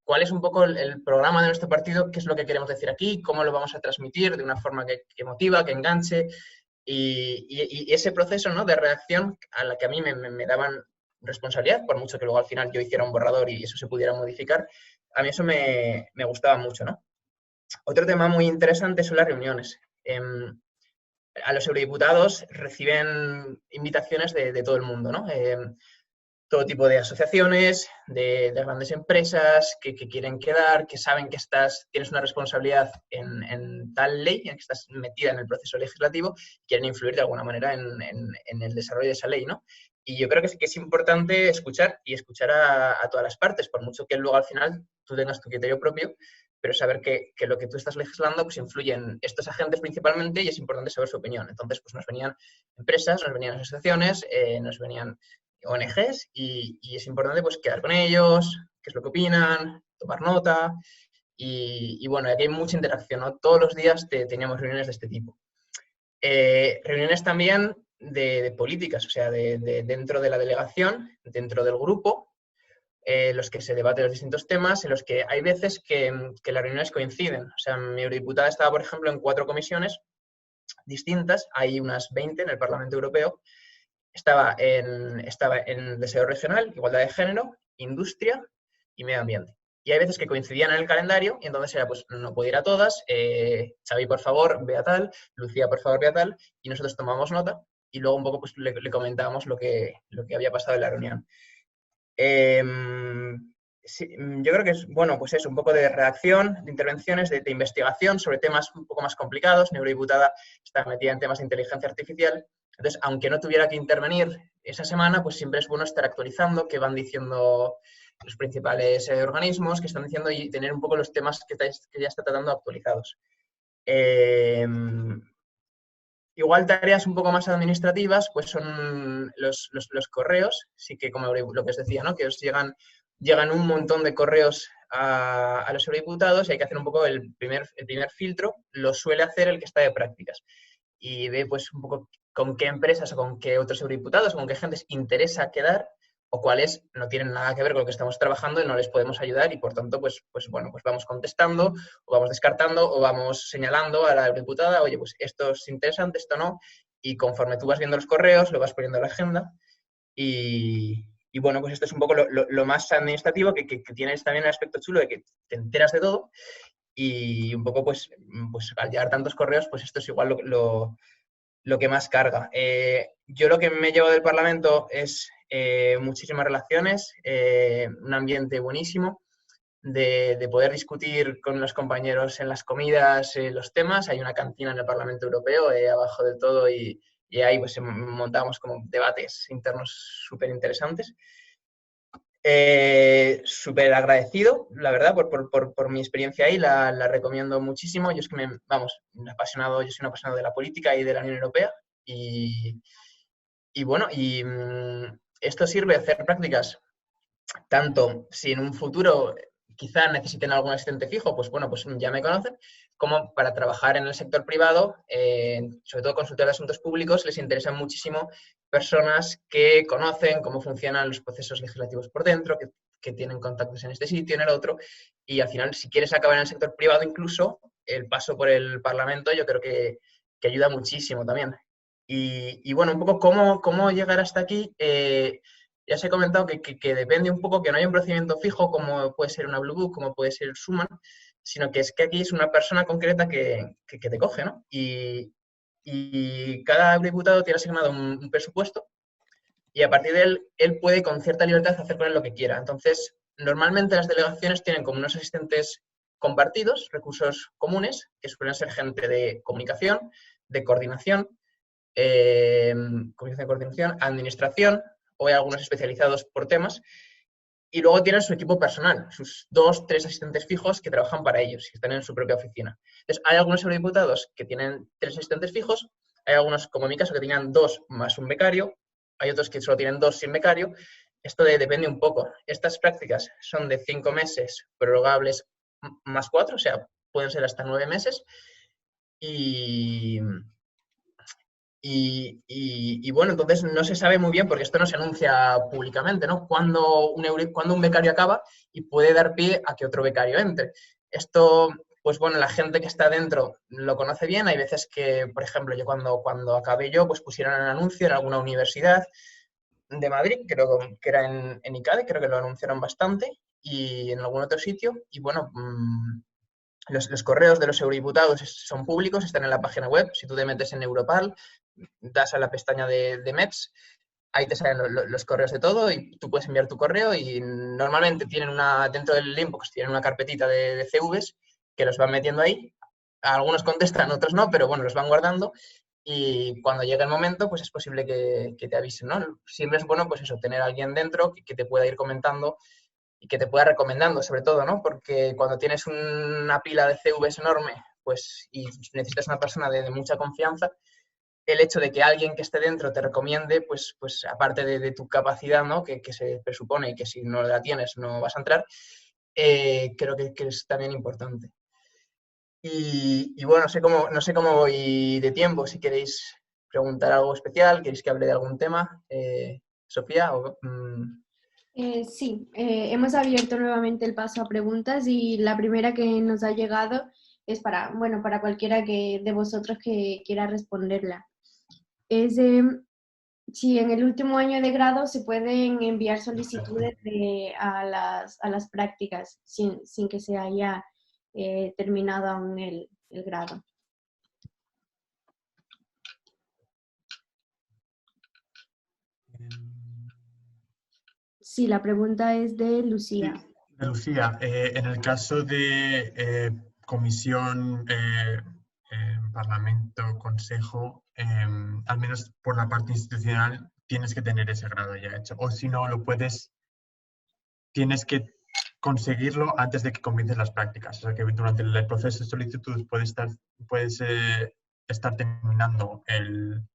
¿Cuál es un poco el programa de nuestro partido? ¿Qué es lo que queremos decir aquí? ¿Cómo lo vamos a transmitir de una forma que motiva, que enganche? Y ese proceso, ¿no?, de redacción a la que a mí me daban responsabilidad, por mucho que luego al final yo hiciera un borrador y eso se pudiera modificar, a mí eso me gustaba mucho, ¿no? Otro tema muy interesante son las reuniones. A los eurodiputados reciben invitaciones de todo el mundo, ¿no? Todo tipo de asociaciones, de grandes empresas que quieren quedar, que saben que tienes una responsabilidad en tal ley, en que estás metida en el proceso legislativo, quieren influir de alguna manera en el desarrollo de esa ley, ¿no? Y yo creo que es importante escuchar a todas las partes, por mucho que luego al final tú tengas tu criterio propio, pero saber que lo que tú estás legislando pues influye en estos agentes principalmente y es importante saber su opinión. Entonces, pues nos venían empresas, nos venían asociaciones, nos venían ONGs y es importante pues quedar con ellos, qué es lo que opinan, tomar nota y bueno, aquí hay mucha interacción, ¿no? Todos los días teníamos reuniones de este tipo. Reuniones también de políticas, o sea, dentro de la delegación, dentro del grupo, los que se debaten los distintos temas, en los que hay veces que las reuniones coinciden. O sea, mi eurodiputada estaba, por ejemplo, en 4 comisiones distintas, hay unas 20 en el Parlamento Europeo. Estaba en desarrollo regional, igualdad de género, industria y medio ambiente. Y hay veces que coincidían en el calendario y entonces era, pues, no puedo ir a todas, Xavi, por favor, ve a tal, Lucía, por favor, ve a tal, y nosotros tomamos nota y luego un poco pues le comentábamos lo que había pasado en la reunión. Sí, yo creo que es, bueno, pues es un poco de redacción, de intervenciones, de investigación sobre temas un poco más complicados. Mi eurodiputada está metida en temas de inteligencia artificial. Entonces, aunque no tuviera que intervenir esa semana, pues siempre es bueno estar actualizando qué van diciendo los principales organismos, que están diciendo, y tener un poco los temas que ya está tratando actualizados. Igual tareas un poco más administrativas, pues son los correos. Sí que, como lo que os decía, ¿no? Que os llegan un montón de correos a los eurodiputados y hay que hacer un poco el primer filtro. Lo suele hacer el que está de prácticas. Y ve pues un poco con qué empresas o con qué otros eurodiputados o con qué gente interesa quedar o cuáles no tienen nada que ver con lo que estamos trabajando y no les podemos ayudar y por tanto pues vamos contestando o vamos descartando o vamos señalando a la eurodiputada, oye, pues esto es interesante, esto no, y conforme tú vas viendo los correos lo vas poniendo en la agenda y bueno, pues esto es un poco lo más administrativo que tienes también el aspecto chulo de que te enteras de todo y un poco pues al llegar tantos correos pues esto es igual lo que más carga. Yo lo que me llevo del Parlamento es muchísimas relaciones, un ambiente buenísimo de poder discutir con los compañeros en las comidas los temas. Hay una cantina en el Parlamento Europeo abajo del todo y ahí pues montamos como debates internos súper interesantes. Súper agradecido, la verdad, por mi experiencia ahí, la recomiendo muchísimo. Yo es que yo soy un apasionado de la política y de la Unión Europea y bueno, esto sirve de hacer prácticas, tanto si en un futuro quizá necesiten algún asistente fijo, pues bueno, pues ya me conocen, como para trabajar en el sector privado, sobre todo consultores de asuntos públicos, les interesan muchísimo personas que conocen cómo funcionan los procesos legislativos por dentro, que tienen contactos en este sitio, en el otro, y al final, si quieres acabar en el sector privado, incluso el paso por el Parlamento, yo creo que ayuda muchísimo también. Y bueno, un poco cómo llegar hasta aquí. Ya os he comentado que depende un poco, que no hay un procedimiento fijo, como puede ser una Blue Book, como puede ser Suman, sino que es que aquí es una persona concreta que te coge, ¿no? Y cada diputado tiene asignado un presupuesto y a partir de él puede con cierta libertad hacer con él lo que quiera. Entonces, normalmente las delegaciones tienen como unos asistentes compartidos, recursos comunes, que suelen ser gente de comunicación, de coordinación, administración, o hay algunos especializados por temas, y luego tienen su equipo personal, sus 2, 3 asistentes fijos que trabajan para ellos y están en su propia oficina. Entonces, hay algunos eurodiputados que tienen 3 asistentes fijos, hay algunos, como en mi caso, que tenían 2 más un becario, hay otros que solo tienen 2 sin becario. Esto depende un poco. Estas prácticas son de 5 meses, prorrogables más 4, o sea, pueden ser hasta 9 meses. Y bueno, entonces no se sabe muy bien, porque esto no se anuncia públicamente, ¿no? Cuando un becario acaba y puede dar pie a que otro becario entre. Esto, pues bueno, la gente que está dentro lo conoce bien. Hay veces que, por ejemplo, yo cuando acabé yo, pues pusieron un anuncio en alguna universidad de Madrid, creo que era en ICADE, creo que lo anunciaron bastante, y en algún otro sitio. Y bueno, los correos de los eurodiputados son públicos, están en la página web. Si tú te metes en Europal, das a la pestaña de MEPS, ahí te salen los correos de todo y tú puedes enviar tu correo y normalmente tienen dentro del inbox tienen una carpetita de CVs que los van metiendo ahí. Algunos contestan, otros no, pero bueno, los van guardando y cuando llega el momento, pues es posible que te avisen, ¿no? Siempre es bueno, pues eso, tener a alguien dentro que te pueda ir comentando y que te pueda recomendando, sobre todo, ¿no? Porque cuando tienes una pila de CVs enorme, pues, y necesitas una persona de mucha confianza, el hecho de que alguien que esté dentro te recomiende, pues aparte de tu capacidad, ¿no? Que se presupone y que si no la tienes no vas a entrar, creo que es también importante. Y bueno, no sé cómo voy de tiempo, si queréis preguntar algo especial, queréis que hable de algún tema. Sofía, Sí, hemos abierto nuevamente el paso a preguntas y la primera que nos ha llegado es para cualquiera de vosotros que quiera responderla. Es si en el último año de grado se pueden enviar solicitudes a las prácticas sin que se haya terminado aún el grado. Sí, la pregunta es de Lucía. De Lucía, en el caso de comisión, Parlamento, Consejo, al menos por la parte institucional, tienes que tener ese grado ya hecho. O si no, tienes que conseguirlo antes de que comiencen las prácticas. O sea que durante el proceso de solicitud puedes estar terminando el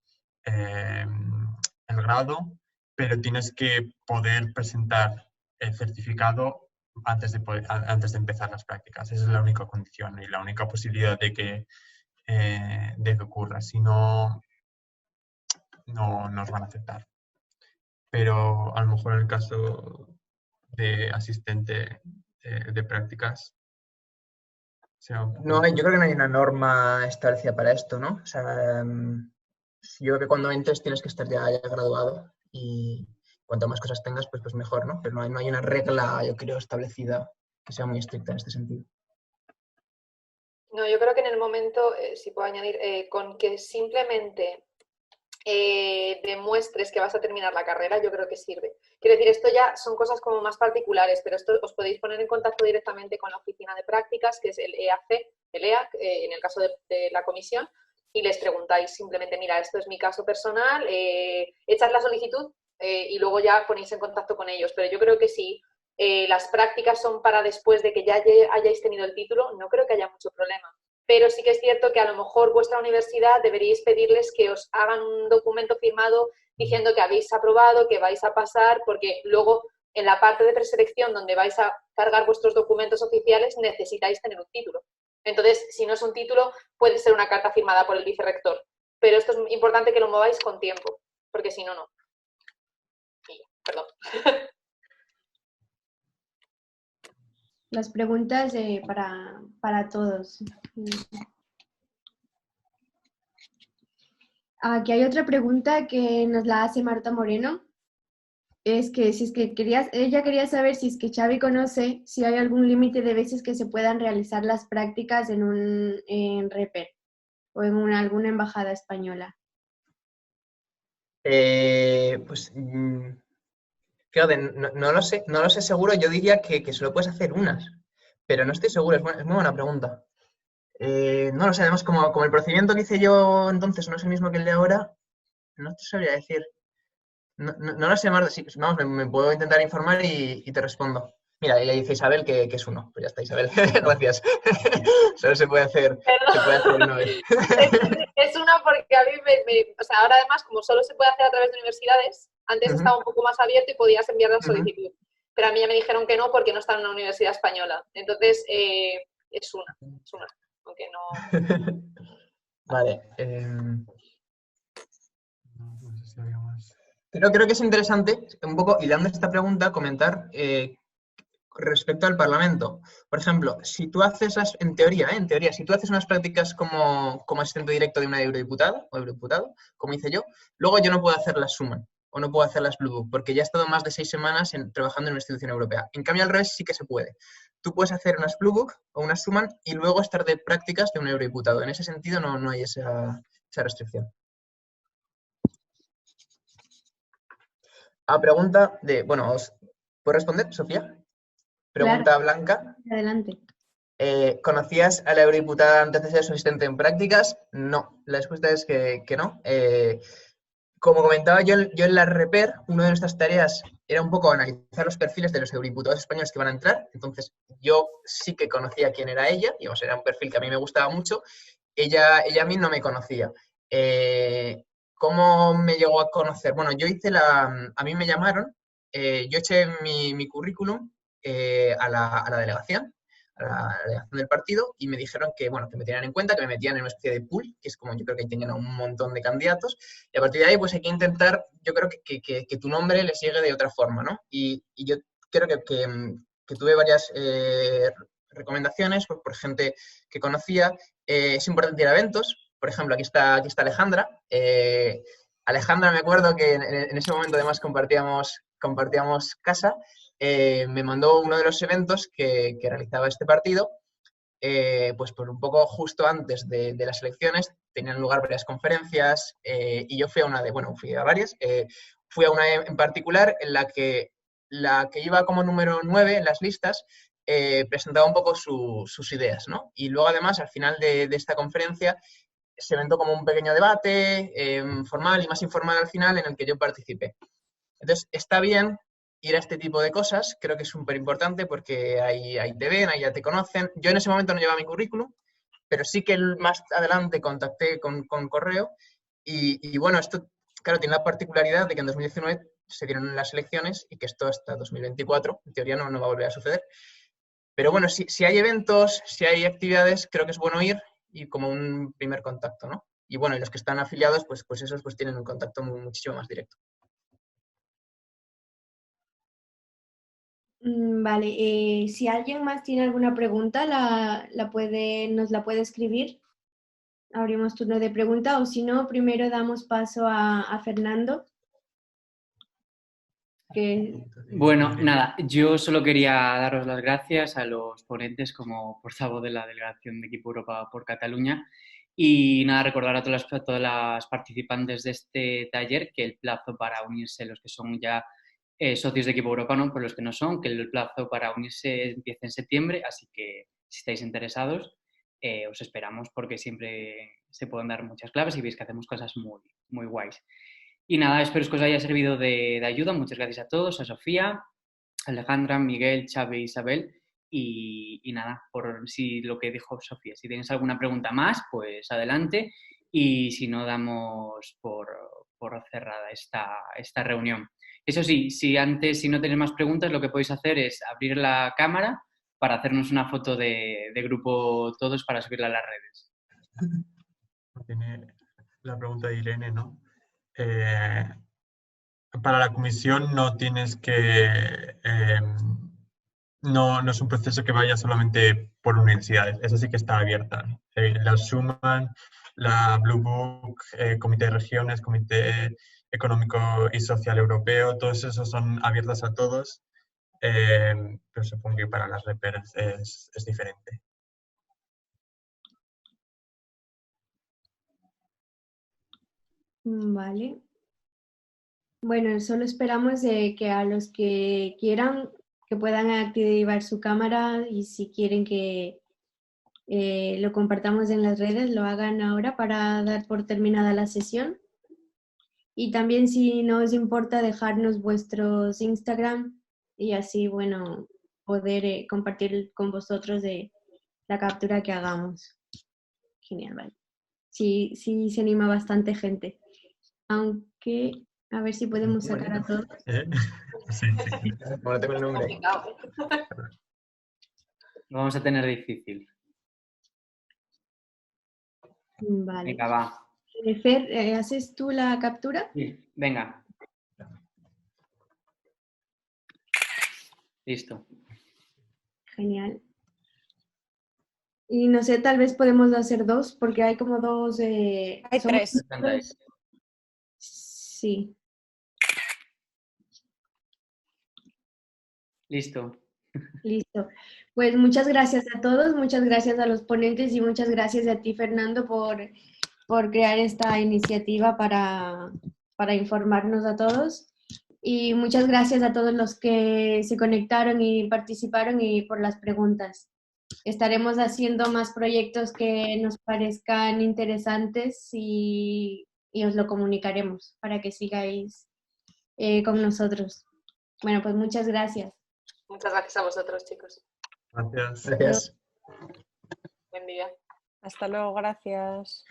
grado, pero tienes que poder presentar el certificado antes de empezar las prácticas. Esa es la única condición y la única posibilidad de que ocurra. Si no, no nos van a aceptar. Pero a lo mejor en el caso de asistente de prácticas. No, yo creo que no hay una norma establecida para esto, ¿no? O sea, yo creo que cuando entres tienes que estar ya graduado y cuanto más cosas tengas, pues mejor, ¿no? Pero no hay una regla, yo creo, establecida que sea muy estricta en este sentido. No, yo creo que en el momento, si puedo añadir, con que simplemente demuestres que vas a terminar la carrera, yo creo que sirve. Quiero decir, esto ya son cosas como más particulares, pero esto os podéis poner en contacto directamente con la oficina de prácticas, que es el EAC, en el caso de la comisión, y les preguntáis simplemente, mira, esto es mi caso personal, echad la solicitud y luego ya ponéis en contacto con ellos. Pero yo creo que si las prácticas son para después de que ya hayáis tenido el título, no creo que haya mucho problema. Pero sí que es cierto que a lo mejor vuestra universidad deberíais pedirles que os hagan un documento firmado diciendo que habéis aprobado, que vais a pasar, porque luego en la parte de preselección donde vais a cargar vuestros documentos oficiales necesitáis tener un título. Entonces, si no es un título, puede ser una carta firmada por el vicerrector. Pero esto es importante que lo mováis con tiempo, porque si no, no. Y, perdón. Las preguntas para todos. Aquí hay otra pregunta que nos la hace Marta Moreno. Es que si es que ella quería saber si es que Xavi conoce si hay algún límite de veces que se puedan realizar las prácticas en REPER o en alguna embajada española. Pues fíjate, no lo sé seguro, yo diría que solo puedes hacer unas, pero no estoy seguro, es muy buena pregunta. No lo sé, además como el procedimiento que hice yo entonces no es el mismo que el de ahora, no te sabría decir. No lo sé, Marta, sí, vamos, me puedo intentar informar y te respondo. Mira, y le dice Isabel que es uno. Pues ya está, Isabel. Gracias. Solo se puede hacer una vez. Es una porque a mí o sea, ahora además, como solo se puede hacer a través de universidades, antes estaba un poco más abierto y podías enviar la solicitud. Pero a mí ya me dijeron que no porque no está en una universidad española. Entonces, es una, aunque no... Vale. Pero creo que es interesante, un poco hilando esta pregunta, comentar respecto al Parlamento. Por ejemplo, si tú haces en teoría, si tú haces unas prácticas como asistente directo de una eurodiputada o eurodiputado, como hice yo, luego yo no puedo hacer las Suman o no puedo hacer las Blue Book, porque ya he estado más de 6 semanas trabajando en una institución europea. En cambio, al revés sí que se puede. Tú puedes hacer unas Blue Book o unas Suman y luego estar de prácticas de un eurodiputado. En ese sentido no hay esa restricción. A pregunta de, bueno, ¿puedo responder, Sofía? Pregunta Claro. Blanca. Adelante. ¿Conocías a la eurodiputada antes de ser su asistente en prácticas? No, la respuesta es que no. Como comentaba yo en la REPER, una de nuestras tareas era un poco analizar los perfiles de los eurodiputados españoles que van a entrar. Entonces, yo sí que conocía quién era ella, digamos, era un perfil que a mí me gustaba mucho. Ella a mí no me conocía. ¿Cómo me llegó a conocer? Bueno, a mí me llamaron, yo eché mi currículum a la delegación del partido y me dijeron que me tenían en cuenta, que me metían en una especie de pool, que es como yo creo que ahí tenían a un montón de candidatos, y a partir de ahí pues hay que intentar, yo creo que tu nombre les llegue de otra forma, ¿no? Y yo creo que tuve varias recomendaciones por gente que conocía. Es importante ir a eventos. Por ejemplo, aquí está Alejandra. Alejandra, me acuerdo que en ese momento además compartíamos casa. Me mandó uno de los eventos que realizaba este partido, pues por un poco justo antes de las elecciones tenían lugar varias conferencias y yo fui a varias. Fui a una en particular en la que la que iba como número 9 en las listas presentaba un poco sus ideas, ¿no? Y luego además al final de esta conferencia se inventó como un pequeño debate formal y más informal al final en el que yo participé. Entonces está bien ir a este tipo de cosas, creo que es súper importante porque ahí te ven, ahí ya te conocen. Yo en ese momento no llevaba mi currículum, pero sí que más adelante contacté con correo y bueno, esto claro tiene la particularidad de que en 2019 se dieron las elecciones y que esto hasta 2024, en teoría no va a volver a suceder. Pero bueno, si hay eventos, si hay actividades, creo que es bueno ir y como un primer contacto, ¿no? Y bueno, y los que están afiliados, pues esos pues tienen un contacto muchísimo más directo. Vale, si alguien más tiene alguna pregunta, nos la puede escribir. Abrimos turno de pregunta, o si no, primero damos paso a Fernando. Bueno, nada, yo solo quería daros las gracias a los ponentes como portavoz de la delegación de Equipo Europa por Cataluña y nada, recordar a todas las participantes de este taller que el plazo para unirse, los que son ya socios de Equipo Europa, no, por los que no son, que el plazo para unirse empieza en septiembre, así que si estáis interesados os esperamos porque siempre se pueden dar muchas claves y veis que hacemos cosas muy, muy guays. Y nada, espero que os haya servido de ayuda. Muchas gracias a todos, a Sofía, Alejandra, Miguel, Xavi, Isabel. Y nada, por si lo que dijo Sofía, si tenéis alguna pregunta más, pues adelante. Y si no, damos por cerrada esta reunión. Eso sí, si no tenéis más preguntas, lo que podéis hacer es abrir la cámara para hacernos una foto de grupo todos para subirla a las redes. Tiene la pregunta de Irene, ¿no? Para la comisión no tienes que... no es un proceso que vaya solamente por universidades, eso sí que está abierta. La Schumann, la Blue Book, Comité de Regiones, Comité Económico y Social Europeo, todos esos son abiertos a todos, pero supongo que para las REPERs es diferente. Vale. Bueno, solo esperamos que a los que quieran que puedan activar su cámara y si quieren que lo compartamos en las redes, lo hagan ahora para dar por terminada la sesión. Y también si no os importa dejarnos vuestros Instagram y así, bueno, poder compartir con vosotros de la captura que hagamos. Genial, vale. Sí, se anima bastante gente. Aunque, a ver si podemos sacar a todos. Sí. Bueno, tengo el nombre. Lo vamos a tener difícil. Vale. Venga, va. Fer, ¿haces tú la captura? Sí, venga. Listo. Genial. Y no sé, tal vez podemos hacer dos, porque hay como dos... Hay tres. Sí. Listo. Listo. Pues muchas gracias a todos, muchas gracias a los ponentes y muchas gracias a ti, Fernando, por crear esta iniciativa para informarnos a todos. Y muchas gracias a todos los que se conectaron y participaron y por las preguntas. Estaremos haciendo más proyectos que nos parezcan interesantes y os lo comunicaremos para que sigáis con nosotros. Bueno, pues muchas gracias. Muchas gracias a vosotros, chicos. Gracias. Gracias. Buen día. Hasta luego, gracias.